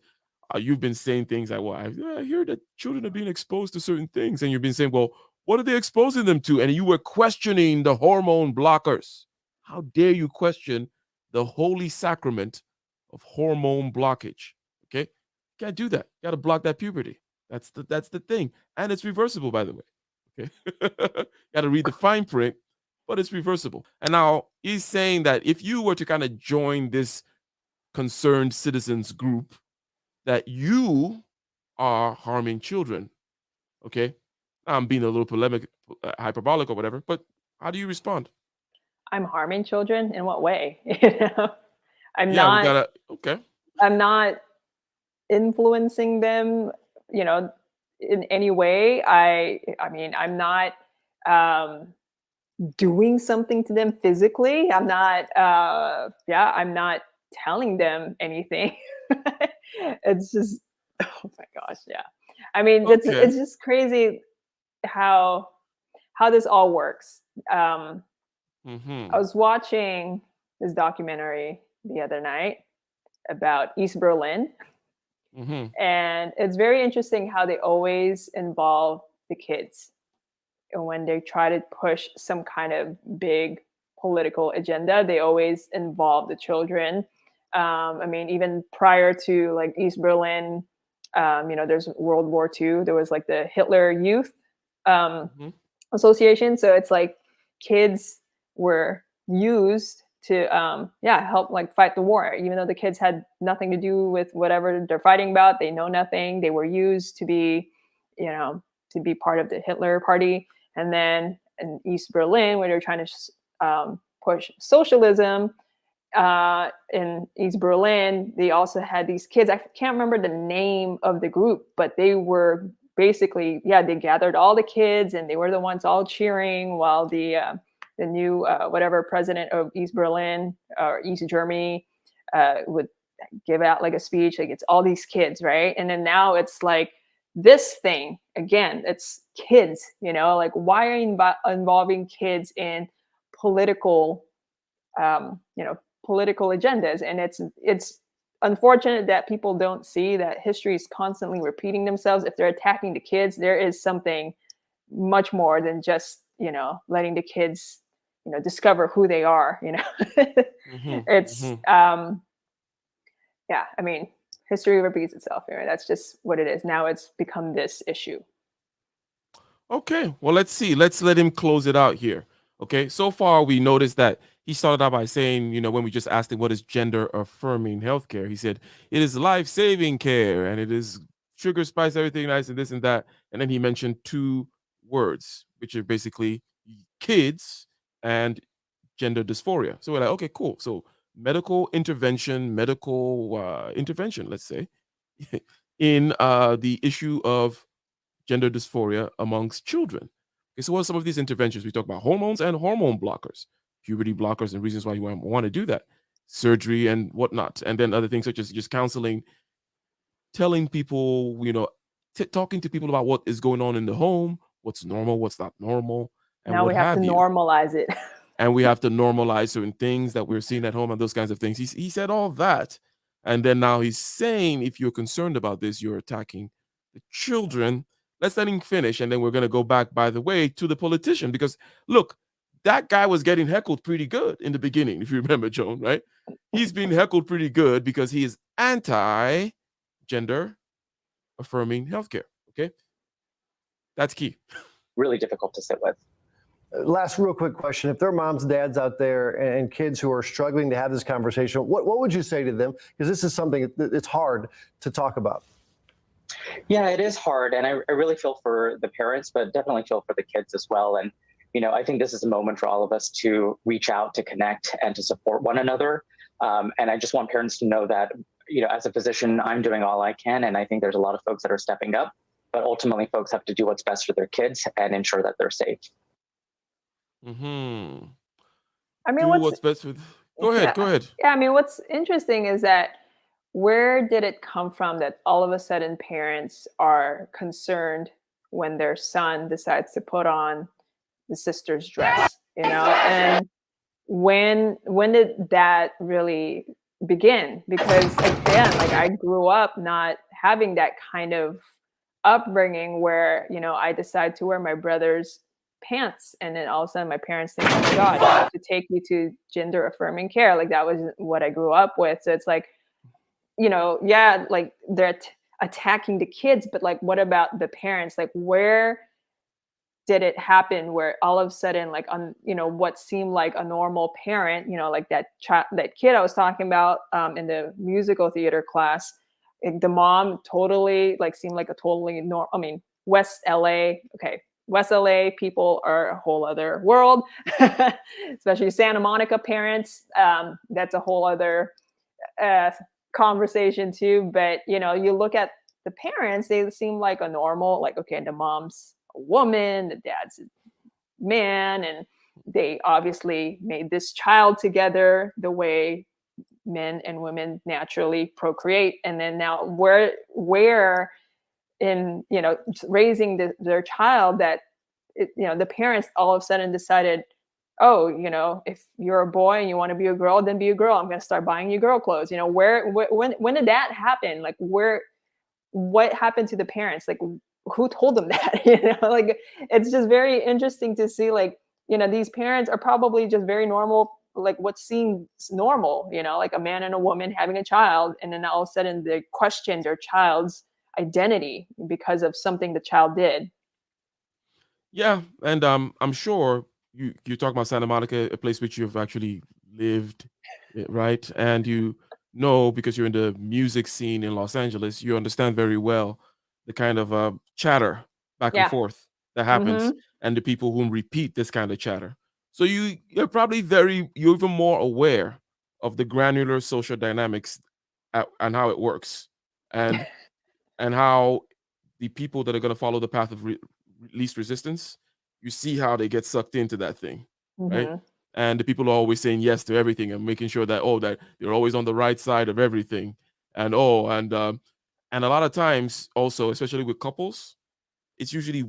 you've been saying things like, well, I hear that children are being exposed to certain things. And you've been saying, well, what are they exposing them to? And you were questioning the hormone blockers. How dare you question the holy sacrament of hormone blockage, okay? Can't do that. Got to block that puberty. That's the thing. And it's reversible, by the way. Okay. Got to read the fine print, but it's reversible. And now he's saying that if you were to kind of join this concerned citizens group, that you are harming children. Okay. I'm being a little polemic, hyperbolic or whatever, but how do you respond? I'm harming children in what way? I'm not influencing them, in any way. I mean, I'm not doing something to them physically. I'm not I'm not telling them anything. It's just, oh my gosh, yeah. I mean, it's just crazy how this all works. I was watching this documentary the other night about East Berlin. And it's very interesting how they always involve the kids. And when they try to push some kind of big political agenda, they always involve the children. I mean, even prior to like East Berlin There's World War II. There was like the Hitler Youth Mm-hmm. Association. So it's like kids were used to help like fight the war, even though the kids had nothing to do with whatever they're fighting about. They know nothing. They were used to be, to be part of the Hitler Party. And then in East Berlin, where they're trying to push socialism, in East Berlin, they also had these kids. I can't remember the name of the group, but they were basically, they gathered all the kids and they were the ones all cheering while the new whatever president of East Berlin or East Germany would give out like a speech. Like, it's all these kids, right? And then now it's like this thing again. It's kids, like, why are you involving kids in political political agendas? And it's unfortunate that people don't see that history is constantly repeating themselves. If they're attacking the kids, there is something much more than just letting the kids discover who they are. Mm-hmm. It's Mm-hmm. I mean, history repeats itself. That's just what it is. Now it's become this issue. Okay, well, let's see. Let's let him close it out here. Okay, so far we noticed that he started out by saying, when we just asked him what is gender affirming healthcare, he said it is life-saving care and it is sugar, spice, everything nice and this and that. And then he mentioned two words, which are basically kids and gender dysphoria. So we're like, okay, cool. So medical intervention, let's say, in the issue of gender dysphoria amongst children. Okay, so what are some of these interventions? We talk about hormones and hormone blockers, puberty blockers, and reasons why you want to do that, surgery and whatnot, and then other things such as just counseling, telling people, talking to people about what is going on in the home, what's normal, what's not normal, and Now what we have to you. normalize it. And we have to normalize certain things that we're seeing at home and those kinds of things. He said all that, and then now he's saying if you're concerned about this, you're attacking the children. Let's let him finish, and then we're going to go back, by the way, to the politician, because look, that guy was getting heckled pretty good in the beginning, if you remember, Joan, right? He's been heckled pretty good because he is anti-gender affirming healthcare, okay? That's key. Really difficult to sit with. Last real quick question. If there are moms, dads out there and kids who are struggling to have this conversation, what would you say to them? Because this is something it's hard to talk about. Yeah, it is hard. And I really feel for the parents, but definitely feel for the kids as well. And, I think this is a moment for all of us to reach out, to connect, and to support one another. And I just want parents to know that, as a physician, I'm doing all I can. And I think there's a lot of folks that are stepping up. But ultimately, folks have to do what's best for their kids and ensure that they're safe. Mm-hmm. I mean, what's best with. Go ahead. Yeah, I mean, what's interesting is that where did it come from that all of a sudden parents are concerned when their son decides to put on the sister's dress, and when did that really begin? Because again, like, I grew up not having that kind of upbringing where, I decide to wear my brother's pants and then all of a sudden my parents think, oh my God, I have to take you to gender affirming care. Like, that was what I grew up with. So it's like, like they're attacking the kids, but like, what about the parents? Like, where did it happen where all of a sudden, like, on, what seemed like a normal parent, like that kid I was talking about in the musical theater class, the mom totally like seemed like a totally normal. I mean, West LA people are a whole other world, especially Santa Monica parents. That's a whole other conversation too. But, you look at the parents, they seem like a normal, like, okay, the mom's a woman, the dad's a man, and they obviously made this child together the way men and women naturally procreate. And then now where in, raising their child that, the parents all of a sudden decided, oh, if you're a boy and you want to be a girl, then be a girl. I'm going to start buying you girl clothes. When did that happen? Like, what happened to the parents? Like, who told them that? Like, it's just very interesting to see, like, these parents are probably just very normal, like what seems normal, like a man and a woman having a child. And then all of a sudden they question their child's identity because of something the child did. Yeah, and I'm sure you talk about Santa Monica, a place which you've actually lived, right? And you know, because you're in the music scene in Los Angeles, you understand very well the kind of chatter back and Yeah. forth that happens, and the people who repeat this kind of chatter. So you're probably you're even more aware of the granular social dynamics and how it works, and how the people that are going to follow the path of least resistance, you see how they get sucked into that thing, right? And the people are always saying yes to everything and making sure that that they're always on the right side of everything, and and a lot of times also, especially with couples, it's usually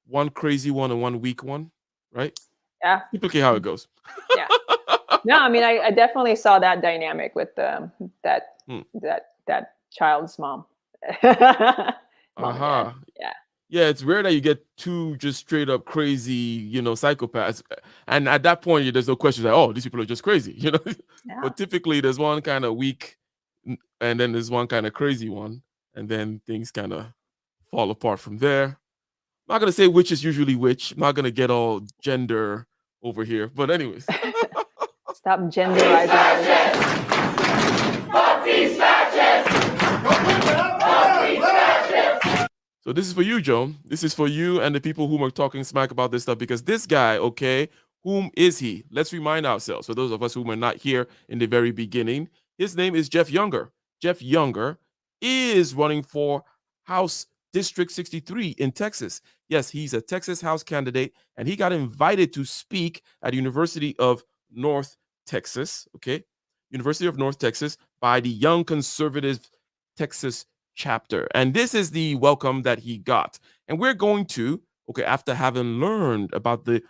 one crazy one and one weak one, right? Yeah. Typically how it goes. Yeah. No, I mean, I definitely saw that dynamic with that child's mom. Uh-huh. Yeah. Yeah, it's rare that you get two just straight up crazy, psychopaths. And at that point, there's no question that, these people are just crazy, Yeah. But typically there's one kind of weak and then there's one kind of crazy one. And then things kind of fall apart from there. I'm not going to say which is usually which. I'm not going to get all gender over here. But anyways. Stop genderizing everything. So this is for you, Joan. This is for you and the people who are talking smack about this stuff, because this guy, okay, whom is he? Let's remind ourselves. For those of us who were not here in the very beginning, his name is Jeff Younger. Jeff Younger is running for House District 63 in Texas. Yes, he's a Texas House candidate, and he got invited to speak at University of North Texas, okay? University of North Texas by the Young Conservative Texas chapter. And this is the welcome that he got. And we're going to, okay, after having learned about the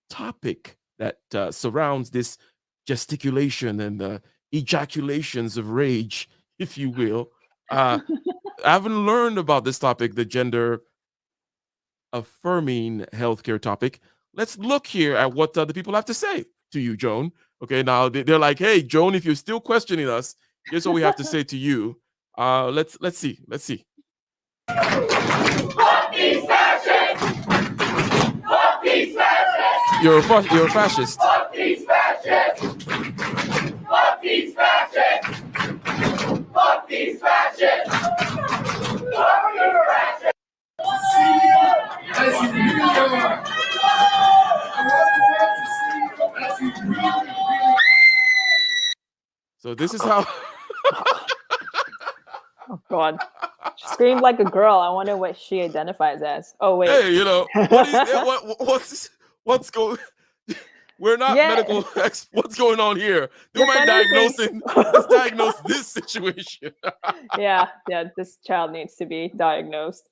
topic that surrounds this gesticulation and ejaculations of rage, if you will, having learned about this topic, the gender affirming healthcare topic, let's look here at what the people have to say to you, Joan. Okay, now they're like, hey, Joan, if you're still questioning us, here's what we have to say to you. Let's see. Fuck these fascists! Fuck these fascists! You're a fascist. Fuck these fascists! Fuck these fascists! Fuck these fascists! Fuck So this is how. Oh God. She screamed like a girl. I wonder what she identifies as. Oh wait. Hey, what's going? We're not medical experts. What's going on here? Do my diagnosing. Let's diagnose this situation. yeah, this child needs to be diagnosed.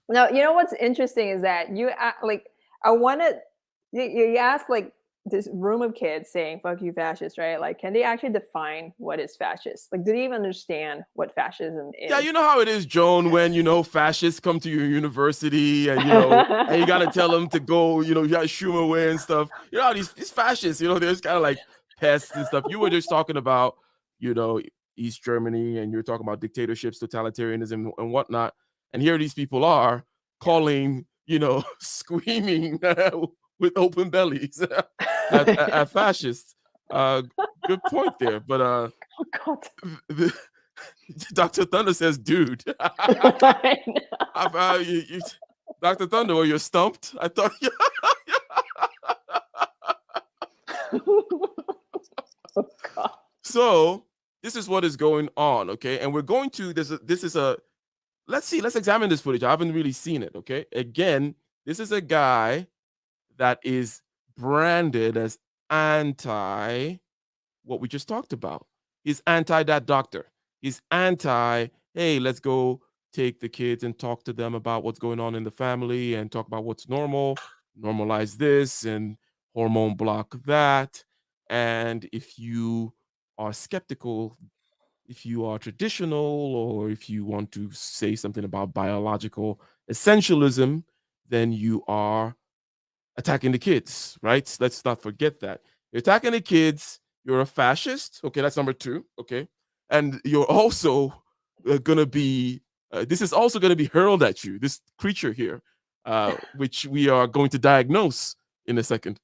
Now, you know what's interesting is that you ask like this room of kids saying "fuck you, fascist," right? Like, can they actually define what is fascist? Like, do they even understand what fascism is? Yeah, you know how it is, Joan, when fascists come to your university and and you gotta tell them to go, you gotta shoo them away and stuff. You know how these fascists, they're just kind of like pests and stuff. You were just talking about, East Germany, and you're talking about dictatorships, totalitarianism, and whatnot. And here these people are calling, screaming with open bellies at fascists. Good point there. But oh God. Dr. Thunder says, dude. Dr. Thunder, were you stumped? I thought oh God. So this is what is going on, okay? And we're going to let's examine this footage. I haven't really seen it, okay? Again, this is a guy that is branded as anti what we just talked about. He's anti that doctor. He's anti, hey, let's go take the kids and talk to them about what's going on in the family and talk about what's normal, normalize this and hormone block that. And if you are skeptical, if you are traditional, or if you want to say something about biological essentialism, then you are attacking the kids, right? Let's not forget that. You're attacking the kids, you're a fascist. Okay, that's number 2. Okay. And you're also going to be this is also going to be hurled at you, this creature here, which we are going to diagnose in a second.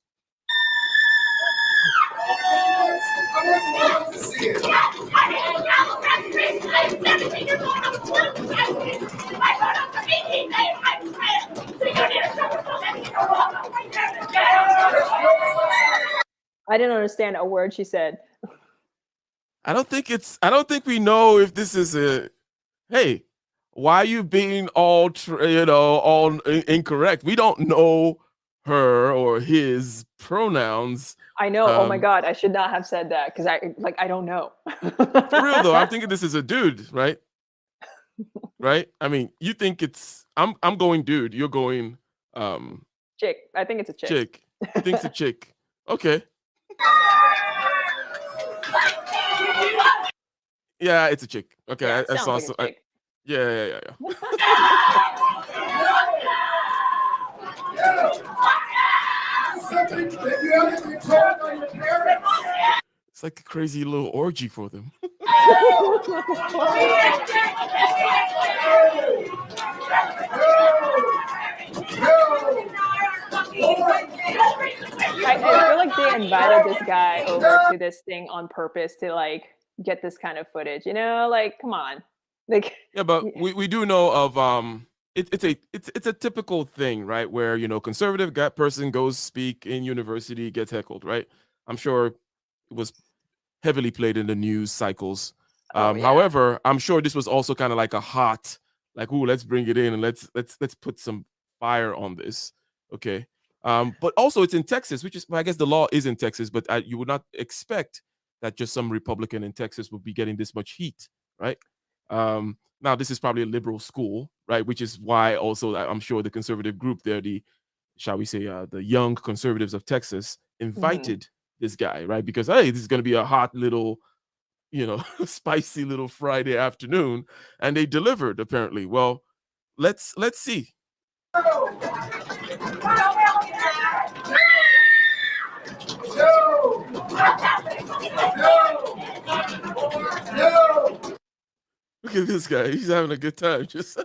I didn't understand a word she said. I don't think we know if this is a, hey, why are you being all incorrect? We don't know her or his pronouns. I know. Oh my God, I should not have said that because I don't know. For real though, I'm thinking this is a dude, right? Right? I mean, you think it's I'm going dude, you're going chick. I think it's a chick. Chick. You think it's a chick. Okay. Yeah, it's a chick. Okay, Yeah, I saw like some. a chick. Yeah. It's like a crazy little orgy for them. I feel like they invited this guy over to this thing on purpose to like get this kind of footage, like come on. Like yeah, but we do know of it's a typical thing, right? Where conservative person goes speak in university, gets heckled, right? I'm sure it was heavily played in the news cycles. However, I'm sure this was also kind of like a hot, like, ooh, let's bring it in and let's put some fire on this. Okay. But also it's in Texas, which is, well, I guess the law is in Texas, but you would not expect that just some Republican in Texas would be getting this much heat, right? Now this is probably a liberal school, right? Which is why also I'm sure the conservative group there, shall we say, the young conservatives of Texas invited this guy, right? Because, hey, this is going to be a hot little, spicy little Friday afternoon, and they delivered apparently. Well, let's see. Look at this guy. He's having a good time. Just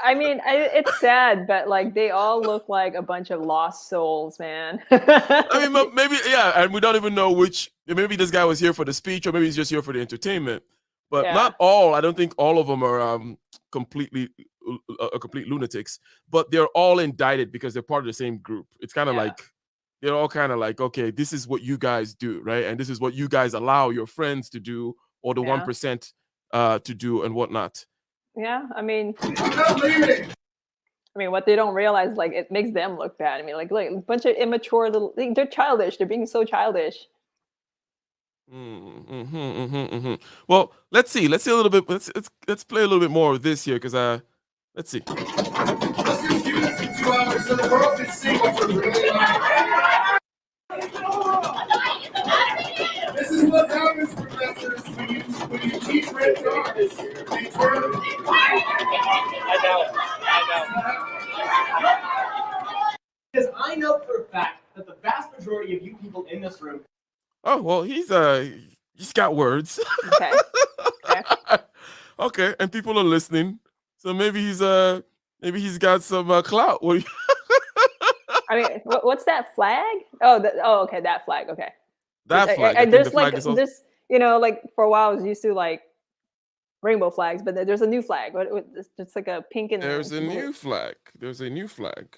I mean, it's sad, but like they all look like a bunch of lost souls, man. I mean, maybe, yeah, and we don't even know which. Maybe this guy was here for the speech, or maybe he's just here for the entertainment. But not all. I don't think all of them are complete lunatics. But they're all indicted because they're part of the same group. It's kind of like they're all kind of like, okay, this is what you guys do, right? And this is what you guys allow your friends to do, or the 1% to do, and whatnot. Yeah, I mean, what they don't realize, like, it makes them look bad. I mean, like a bunch of immature little, they're childish. They're being so childish. Well, let's see a little bit. Let's play a little bit more of this here, because let's see. Let's just do this in 2 hours so the world can see what you're really like. This is what happens, professors, when you teach red cards. Because I know for a fact that the vast majority of you people in this room. Oh, well, he's got words. Okay. Okay, and people are listening, so maybe he's got some clout. I mean, what's that flag? Oh, okay, that flag. Okay. That flag. And there's like this, like for a while I was used to like rainbow flags, but there's a new flag. It's like a pink and there's a new flag. There's a new flag.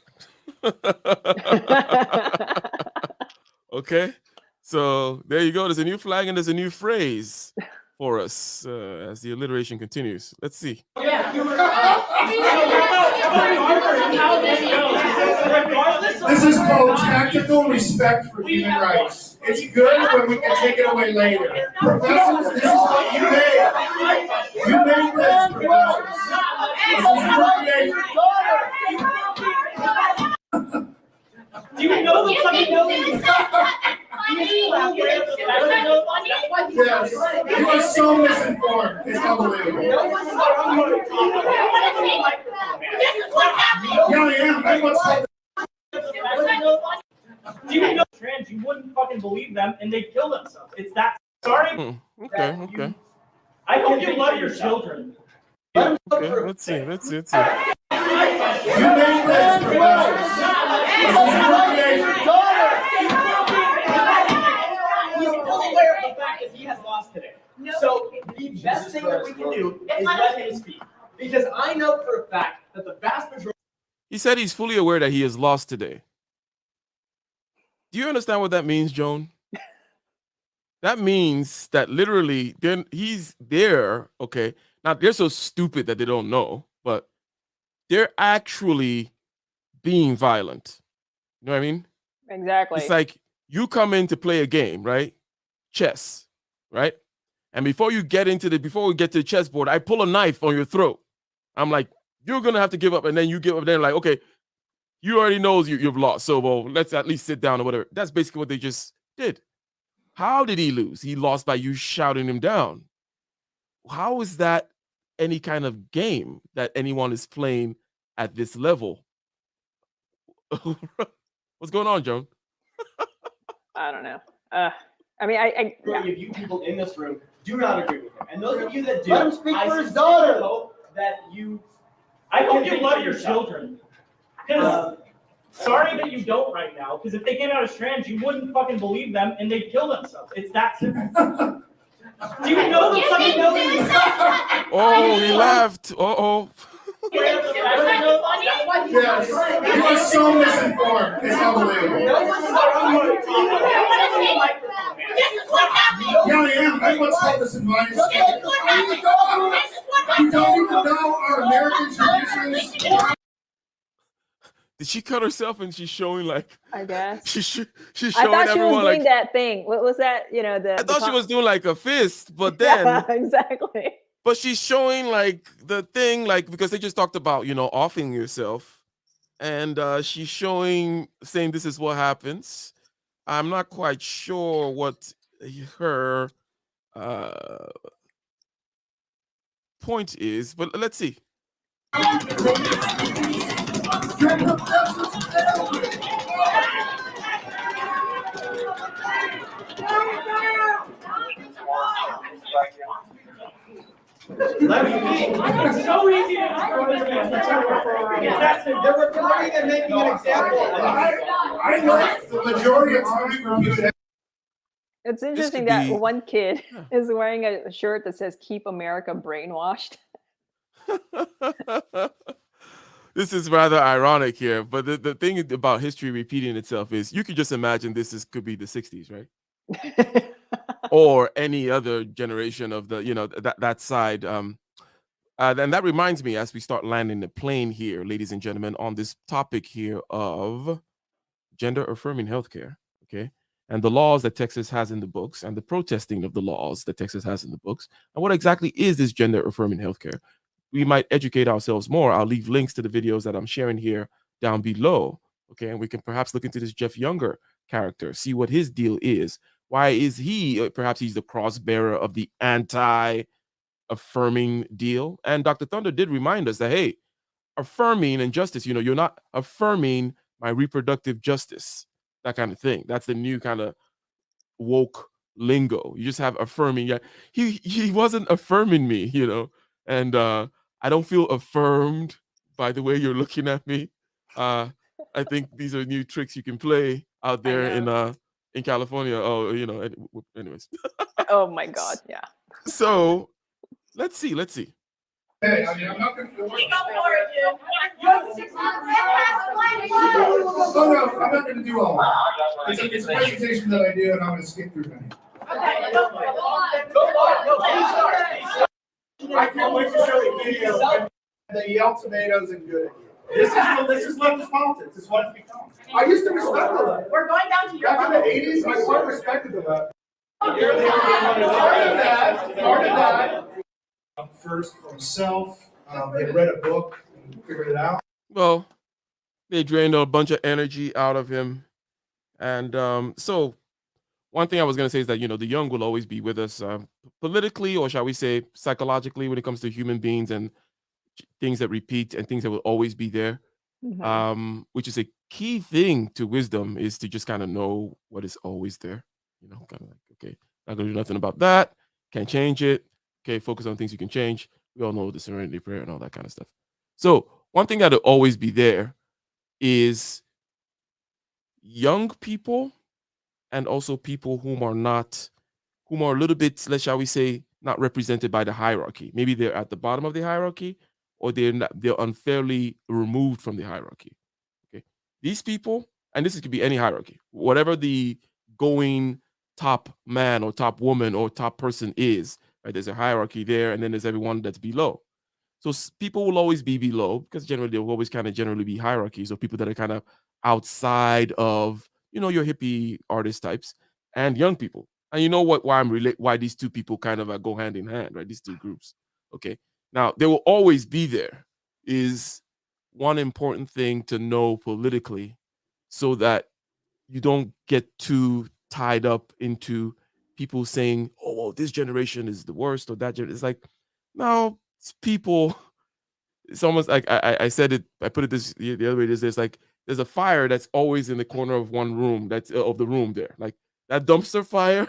Okay, so there you go. There's a new flag and there's a new phrase for us as the alliteration continues. Let's see. This is called tactical respect for human rights. It's good when we can take it away later. Professors, this is what you made. You made this, professors. Do you know that somebody knows? Yes, you are so misinformed. It's unbelievable. Yeah, I am. I watched. Do you know trans? You wouldn't fucking believe them, and they kill themselves. It's that. Sorry. Okay. I hope you love your children. Let Okay, let's see. You made this for He's fully aware of the fact that he has lost today. So the best thing that we can do is let him speak. Because I know for a fact that the vast majority. He said he's fully aware that he has lost today. Do you understand what that means, Joan? That means that literally then he's there. Okay. Now they're so stupid that they don't know, but they're actually being violent. You know what I mean? Exactly. It's like you come in to play a game, right? Chess, right? And before we get to the chessboard, I pull a knife on your throat. I'm like, you're gonna have to give up, and then you give up. Then like, okay, you already knows you've lost. So well, let's at least sit down or whatever. That's basically what they just did. How did he lose? He lost by you shouting him down. How is that any kind of game that anyone is playing at this level? What's going on, Joan? I don't know. I mean, I Of you people in this room do not agree with him, and those of you that do, Let him speak for his sincerely daughter. hope that you. I hope you love your children. Because sorry that you don't right now. Because if they came out as trans, you wouldn't fucking believe them, and they'd kill themselves. It's that simple. Do you know the fucking know? Oh, he laughed. Uh-oh. Yes, you are so misinformed. It's unbelievable. Yeah, I am. That's what's called this advice. You don't even know our American traditions. Did she cut herself and she's showing like? I guess she's showing I thought she everyone was doing like that thing. What was that? You know, I thought she was doing like a fist, but then yeah, exactly. but she's showing like the thing like because they just talked about offing yourself, and she's saying this is what happens. I'm not quite sure what her point is, but let's see. It's so easy to There were three that making an example. I know the majority of time when you It's interesting that one kid is wearing a shirt that says "Keep America Brainwashed." This is rather ironic here, but the thing about history repeating itself is you could just imagine could be the 60s, right? Or any other generation of the that side. And that reminds me, as we start landing the plane here, ladies and gentlemen, on this topic here of gender affirming healthcare, okay, and the laws that Texas has in the books, and the protesting of the laws that Texas has in the books, and what exactly is this gender affirming healthcare? We might educate ourselves more. I'll leave links to the videos that I'm sharing here down below, okay, and we can perhaps look into this Jeff Younger character, see what his deal is. Why is he? Perhaps he's the cross bearer of the anti-affirming deal. And Dr. Thunder did remind us that, hey, affirming and justice, you're not affirming my reproductive justice, that kind of thing. That's the new kind of woke lingo. You just have affirming. Yeah, he wasn't affirming me, and I don't feel affirmed by the way you're looking at me. I think these are new tricks you can play out there in California. Oh, anyways. Oh my God, yeah. So let's see. Hey, I mean, I'm not going to force. Oh no, I'm not going to do all that. It's a presentation that I do, and I'm going to skip through many. I can't wait to show you video. They yell tomatoes and good. This is leftist politics. This is what it's become. I used to respect them. We're going down to your Back in the 80s, I quite respected them. Part of that. First from self, they read a book and figured it out. Well, they drained a bunch of energy out of him, and so one thing I was going to say is that the young will always be with us politically, or shall we say psychologically, when it comes to human beings and things that repeat and things that will always be there. Mm-hmm. Which is a key thing to wisdom, is to just kind of know what is always there. Kind of like, okay, not gonna do nothing about that, can't change it. Okay, focus on things you can change. We all know the serenity prayer and all that kind of stuff. So one thing that'll always be there is young people and also people whom are a little bit, shall we say, not represented by the hierarchy. Maybe they're at the bottom of the hierarchy, or they're unfairly removed from the hierarchy. Okay, these people, and this could be any hierarchy, whatever the going top man or top woman or top person is, right? There's a hierarchy there, and then there's everyone that's below. So people will always be below because generally there will always kind of generally be hierarchies of people that are kind of outside of, your hippie artist types and young people. And you know what? Why these two people kind of go hand in hand, right? These two groups. Okay. Now they will always be there. Is one important thing to know politically, so that you don't get too tied up into people saying, "Oh, well, this generation is the worst," or that generation. It's like, no, it's people. It's almost like I said it. I put it the other way. There's like there's a fire that's always in the corner of one room. That's of the room there. Like that dumpster fire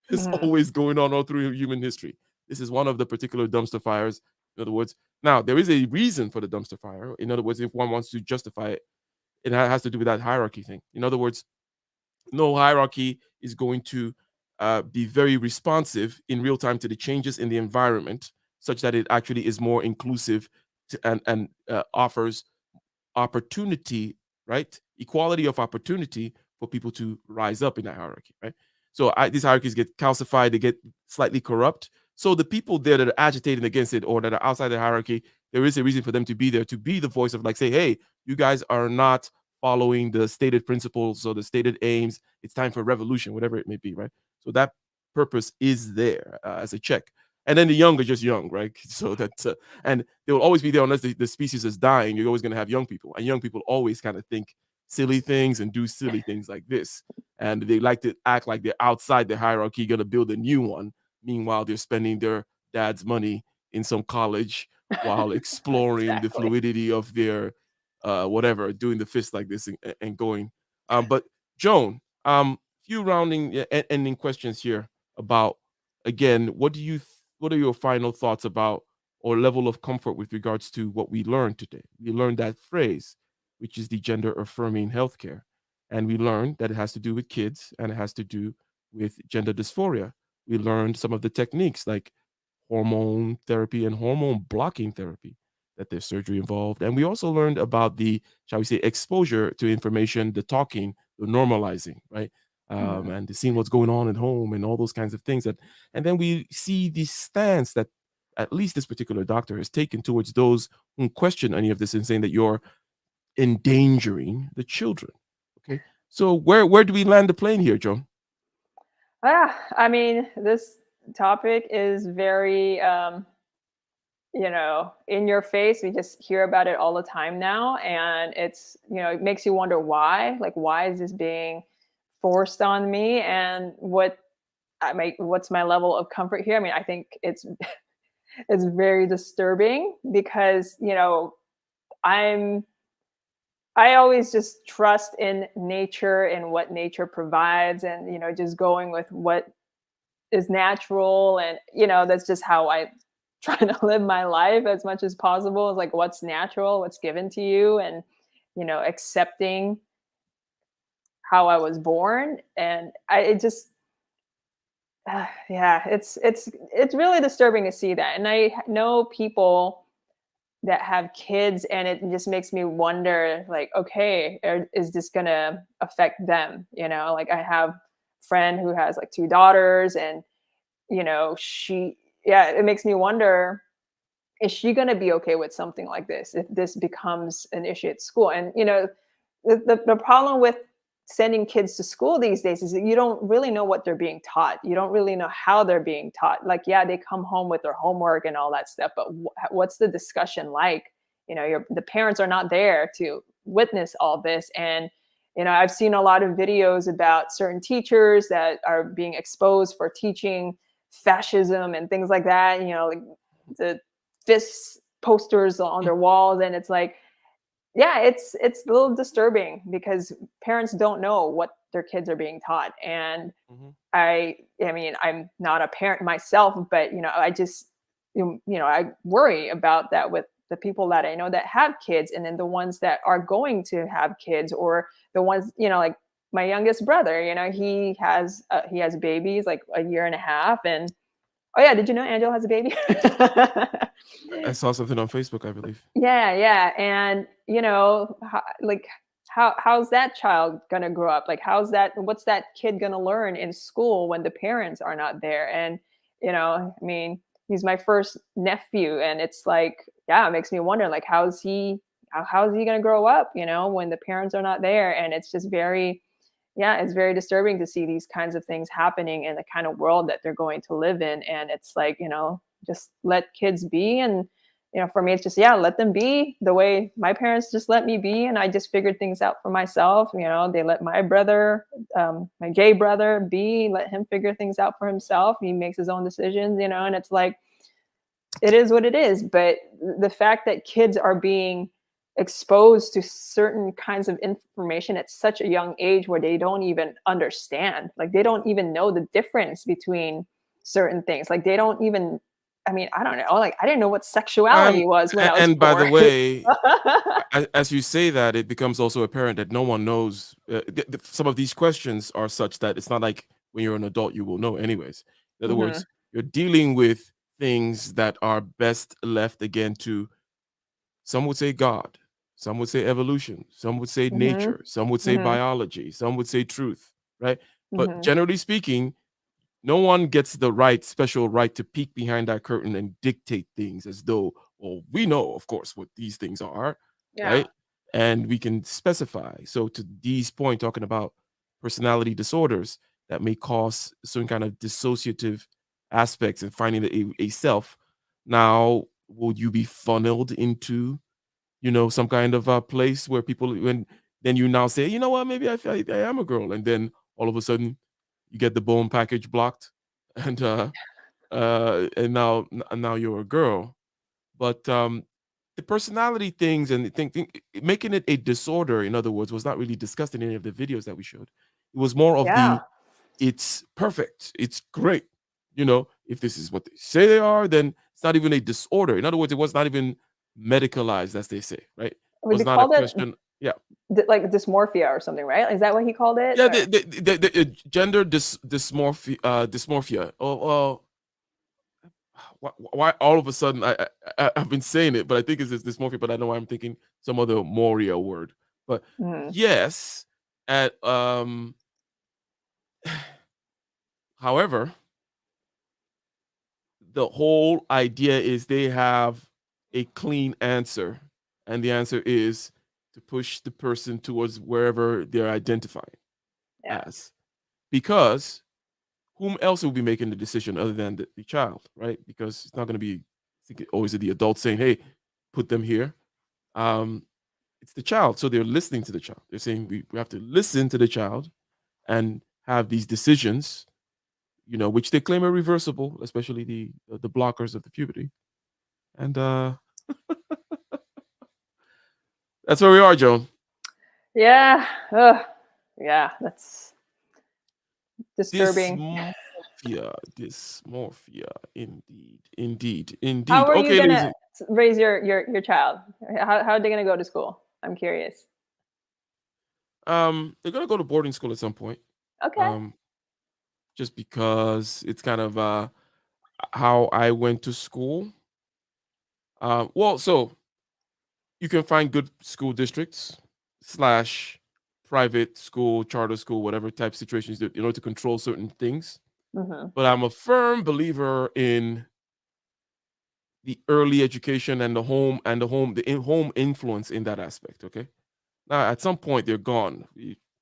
is always going on all through human history. This is one of the particular dumpster fires. In other words, now there is a reason for the dumpster fire. In other words, if one wants to justify it, it has to do with that hierarchy thing. In other words, no hierarchy is going to be very responsive in real time to the changes in the environment, such that it actually is more inclusive and offers opportunity, right? Equality of opportunity for people to rise up in that hierarchy, right? So these hierarchies get calcified, they get slightly corrupt. So the people there that are agitating against it or that are outside the hierarchy, there is a reason for them to be there, to be the voice of like, say, hey, you guys are not following the stated principles or the stated aims. It's time for revolution, whatever it may be, right? So that purpose is there as a check. And then the young are just young, right? So that, and they will always be there unless the species is dying. You're always going to have young people, and young people always kind of think silly things and do silly things like this. And they like to act like they're outside the hierarchy, going to build a new one. Meanwhile, they're spending their dad's money in some college while exploring the fluidity of their whatever, doing the fist like this and going. But Joan, few rounding ending questions here about, again, what are your final thoughts about or level of comfort with regards to what we learned today? We learned that phrase, which is the gender affirming healthcare. And we learned that it has to do with kids and it has to do with gender dysphoria. We learned some of the techniques like hormone therapy and hormone blocking therapy, that there's surgery involved. And we also learned about the, shall we say, exposure to information, the talking, the normalizing, right? And seeing what's going on at home and all those kinds of things. And then we see the stance that at least this particular doctor has taken towards those who question any of this and saying that you're endangering the children. Okay. So where do we land the plane here, Joan? I mean, this topic is very, in your face. We just hear about it all the time now. And it's, it makes you wonder why, like, why is this being forced on me? And what's my level of comfort here? I mean, I think it's very disturbing because, I always just trust in nature and what nature provides, and, just going with what is natural. And, that's just how I try to live my life as much as possible, is like what's natural, what's given to you, and, accepting how I was born. And it's really disturbing to see that. And I know people that have kids, and it just makes me wonder, like, okay, is this gonna affect them? Like, I have a friend who has like 2 daughters, and it makes me wonder, is she gonna be okay with something like this if this becomes an issue at school? And the problem with sending kids to school these days is that you don't really know what they're being taught. You don't really know how they're being taught. Like, yeah, they come home with their homework and all that stuff, but what's the discussion like? The parents are not there to witness all this. And, I've seen a lot of videos about certain teachers that are being exposed for teaching fascism and things like that, like the fist posters on their walls. And it's like, yeah, it's a little disturbing because parents don't know what their kids are being taught. And I mean, I'm not a parent myself, but I worry about that with the people that I know that have kids, and then the ones that are going to have kids, or the ones, like my youngest brother, he has babies like a year and a half. And oh yeah, did you know Angel has a baby? I saw something on Facebook, I believe. Yeah. And how's that child gonna grow up? Like, what's that kid gonna learn in school when the parents are not there? And I mean, he's my first nephew, and it's like, yeah, it makes me wonder, like, how's he gonna grow up, when the parents are not there? And it's just it's very disturbing to see these kinds of things happening in the kind of world that they're going to live in. And it's like, just let kids be. And for me, it's just, let them be the way my parents just let me be, and I just figured things out for myself. They let my brother, my gay brother, be, let him figure things out for himself. He makes his own decisions, and it's like, it is what it is. But the fact that kids are being exposed to certain kinds of information at such a young age, where they don't even understand, like they don't even know the difference between certain things. Like they don't even, I mean, I don't know. Like I didn't know what sexuality was when I was And by the born. way, as you say that, it becomes also apparent that no one knows. Some of these questions are such that it's not like when you're an adult you will know anyways. In other words, you're dealing with things that are best left again to, some would say God, some would say evolution, some would say nature, some would say biology, some would say truth, right? But generally speaking, no one gets the special right to peek behind that curtain and dictate things as though, well, we know, of course, what these things are, right? And we can specify. So to Dee's point, talking about personality disorders that may cause certain kind of dissociative aspects and finding a self. Now, would you be funneled into, some kind of a place where people, when then you now say, you know what, maybe I am a girl, and then all of a sudden you get the bone package blocked, and now you're a girl. But the personality things and making it a disorder, in other words, was not really discussed in any of the videos that we showed. It was more of it's perfect, it's great. If this is what they say they are, then it's not even a disorder. In other words, it was not even medicalized, as they say, right? It was not a question. Like dysmorphia or something, right? Is that what he called it? Yeah, the gender dysmorphia. Oh, why all of a sudden I've been saying it, but I think it's dysmorphia, but I know I'm thinking some other Moria word. But yes, however, the whole idea is they have a clean answer, and the answer is to push the person towards wherever they're identifying as, because whom else will be making the decision other than the child, right? Because it's not going to be always the adult saying, hey, put them here. It's the child. So they're listening to the child. They're saying we have to listen to the child and have these decisions, which they claim are reversible, especially the blockers of the puberty. And that's where we are, Joan. Yeah. Yeah, that's disturbing. Dysmorphia, indeed. How are Okay, you gonna raise your child? How are they gonna go to school? I'm curious. They're gonna go to boarding school at some point. Okay. Just because it's kind of how I went to school. Well, so you can find good school districts / private school, charter school, whatever type situations in order to control certain things. But I'm a firm believer in the early education and the home influence in that aspect. Okay. Now, at some point, they're gone.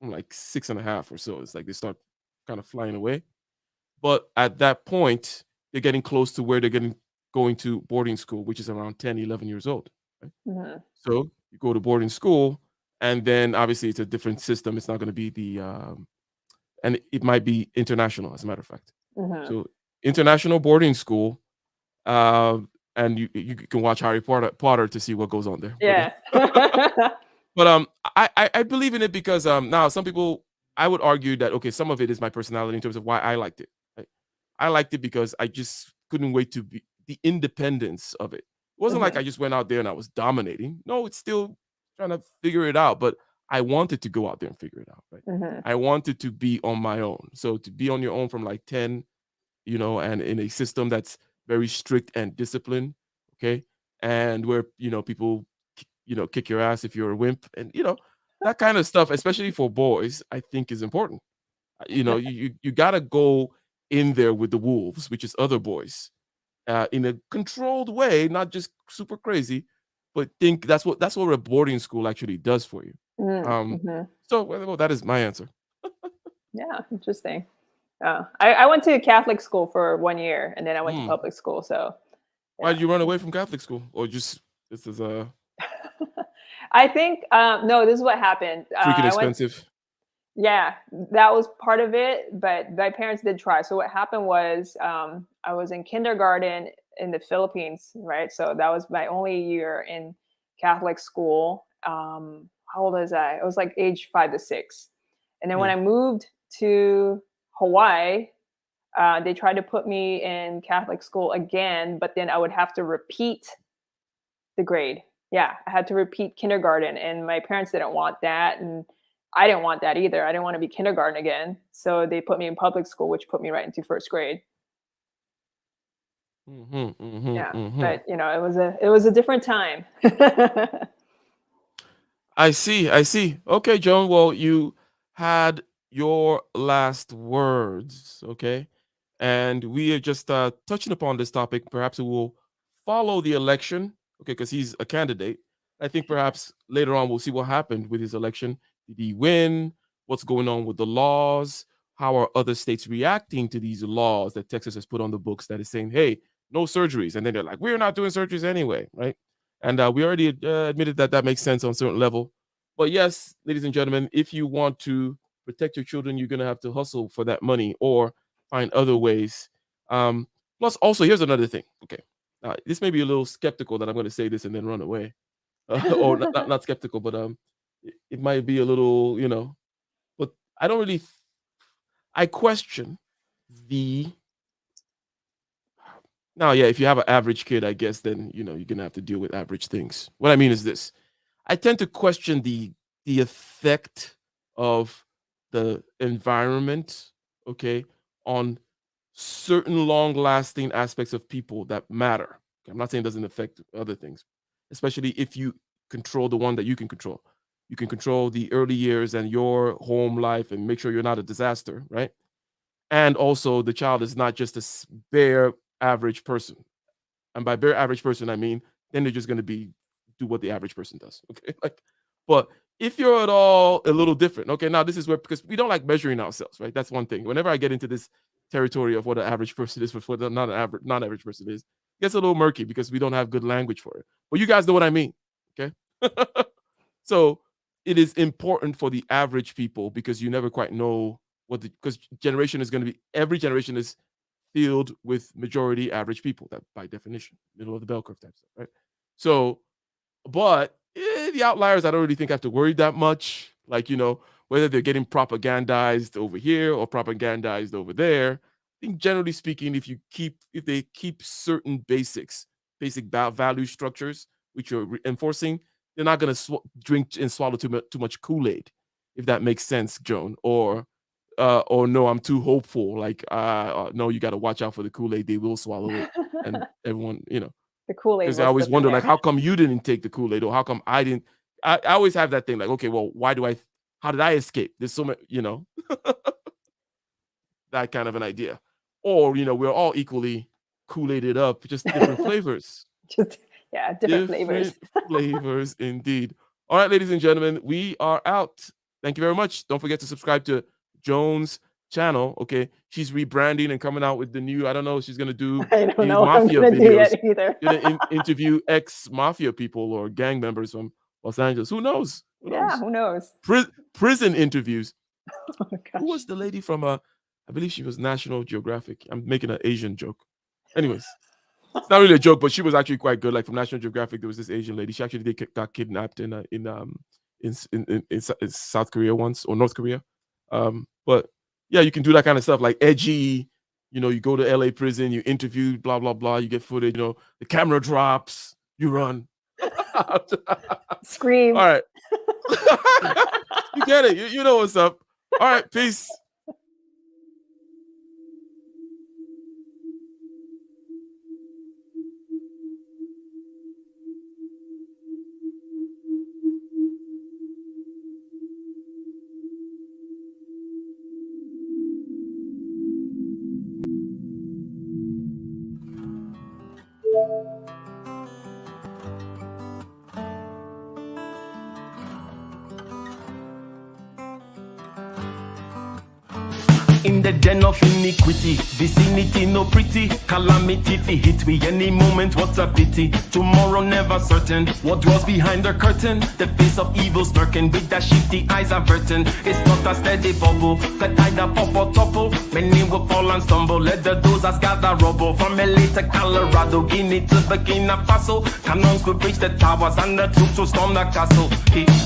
Like 6.5 or so. It's like they start kind of flying away. But at that point, they're getting close to where they're going to boarding school, which is around 10, 11 years old. Right? So you go to boarding school, and then obviously it's a different system. It's not going to be and it might be international, as a matter of fact. So international boarding school, and you can watch Harry Potter to see what goes on there. Yeah. But I believe in it because now some people, I would argue that, okay, some of it is my personality in terms of why I liked it. Right? I liked it because I just couldn't wait to the independence of it. It wasn't like I just went out there and I was dominating. No, it's still trying to figure it out, but I wanted to go out there and figure it out, right? I wanted to be on my own. So to be on your own from like 10, you know, and in a system that's very strict and disciplined, okay? And where, you know, people, you know, kick your ass if you're a wimp, and, you know, that kind of stuff, especially for boys, I think is important. You know, you got to go in there with the wolves, which is other boys, in a controlled way, not just super crazy, but think that's what a boarding school actually does for you. So well, that is my answer. Yeah, interesting. I went to Catholic school for 1 year, and then I went to public school. So why did you run away from Catholic school, or just this is I think no, this is what happened. freaking expensive? Yeah, that was part of it, but my parents did try. So what happened was I was in kindergarten in the Philippines, right? So that was my only year in Catholic school. How old was I? I was like age 5 to 6. And then when I moved to Hawaii, they tried to put me in Catholic school again, but then I would have to repeat the grade. Yeah, I had to repeat kindergarten, and my parents didn't want that, and I didn't want that either. I didn't want to be kindergarten again. So they put me in public school, which put me right into first grade. But you know, it was a different time. I see. Okay, Joan. Well, you had your last words, okay? And we are just touching upon this topic. Perhaps we will follow the election, okay, because he's a candidate. I think perhaps later on we'll see what happened with his election. Did he win? What's going on with the laws? How are other states reacting to these laws that Texas has put on the books that is saying, hey, no surgeries? And then they're like, we're not doing surgeries anyway, right? And we already admitted that that makes sense on a certain level. But yes, ladies and gentlemen, if you want to protect your children, you're going to have to hustle for that money or find other ways. Plus, also, here's another thing. Okay. This may be a little skeptical that I'm going to say this and then run away. Or not skeptical, but it might be a little, you know, but I don't really, I question the, now, yeah, if you have an average kid, I guess, then, you know, you're going to have to deal with average things. What I mean is this. I tend to question the effect of the environment, okay, on certain long-lasting aspects of people that matter. I'm not saying it doesn't affect other things, especially if you control the one that you can control. You can control the early years and your home life and make sure you're not a disaster, right? And also the child is not just a bare average person. And by bare average person, I mean, then they're just going to do what the average person does. Okay. Like, but if you're at all a little different, okay, now this is where, because we don't like measuring ourselves, right? That's one thing. Whenever I get into this territory of what an average person is, what a non-average person is, it gets a little murky because we don't have good language for it. But you guys know what I mean. Okay. So it is important for the average people because you never quite know because generation is going to be, every generation is filled with majority average people, that by definition, middle of the bell curve type stuff, right? So, but the outliers, I don't really think I have to worry that much. Like, you know, whether they're getting propagandized over here or propagandized over there. I think generally speaking, if they keep certain basic value structures, which you're enforcing, they're not going to drink and swallow too much Kool-Aid, if that makes sense, Joan. Or no, I'm too hopeful. Like, no, you got to watch out for the Kool-Aid. They will swallow it. And everyone, you know. The Kool-Aid. Because I always wonder, like, how come you didn't take the Kool-Aid, or how come I didn't? I always have that thing, like, okay, well, how did I escape? There's so much, you know, that kind of an idea. Or, you know, we're all equally Kool-Aided up, just different flavors. Different flavors. Flavors, indeed. All right, ladies and gentlemen, we are out. Thank you very much. Don't forget to subscribe to Joan's channel. Okay, she's rebranding and coming out with the new, I don't know, she's gonna do I don't know mafia what I'm gonna videos. Do yet either. Gonna interview ex-mafia people or gang members from Los Angeles. Who knows? Who knows? Prison interviews. Oh my gosh. Who was the lady from I believe she was National Geographic. I'm making an Asian joke. Anyways, it's not really a joke, but she was actually quite good. Like, from National Geographic, there was this Asian lady. She actually got kidnapped in South Korea once, or North Korea. But yeah, you can do that kind of stuff, like edgy, you know, you go to LA prison, you interview, blah, blah, blah, you get footage, you know, the camera drops, you run. Scream. All right. You get it. You know what's up. All right, peace. In the den of iniquity, vicinity no pretty, calamity fi hit we any moment, what a pity. Tomorrow never certain, what dwells behind the curtain, the face of evil lurking with the shifty eyes averting. It's not a steady bubble, could either pop or topple, many will fall and stumble, let the dozers gather rubble. From LA to Colorado, Guinea to Burkina Faso, cannons could reach the towers and the troops will storm the castle.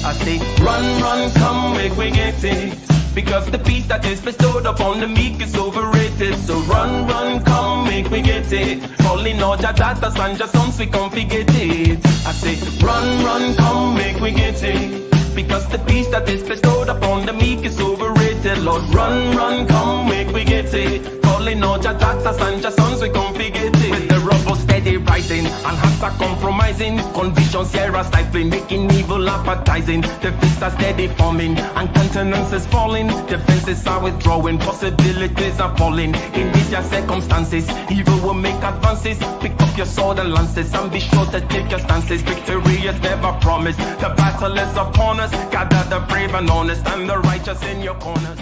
I say, run, run, come, make we get it. Because the peace that is bestowed upon the meek is overrated. So run, run, come, make we get it. Calling all your daughters and your sons, we come forget it. I say, run, run, come, make we get it. Because the peace that is bestowed upon the meek is overrated. Lord, run, run, come, make we get it. Calling all your daughters and your sons, we come forget it. With the rubble steady rising, and hearts are compromising. Convictions here are stifling, making evil appetizing. The fists are steady forming, and countenance is falling. Defenses are withdrawing, possibilities are falling. In these your circumstances, evil will make advances. Pick up your sword and lances, and be sure to take your stances. Victory is never promised, the battle is upon us. Gather the brave and honest, and the righteous in your corners.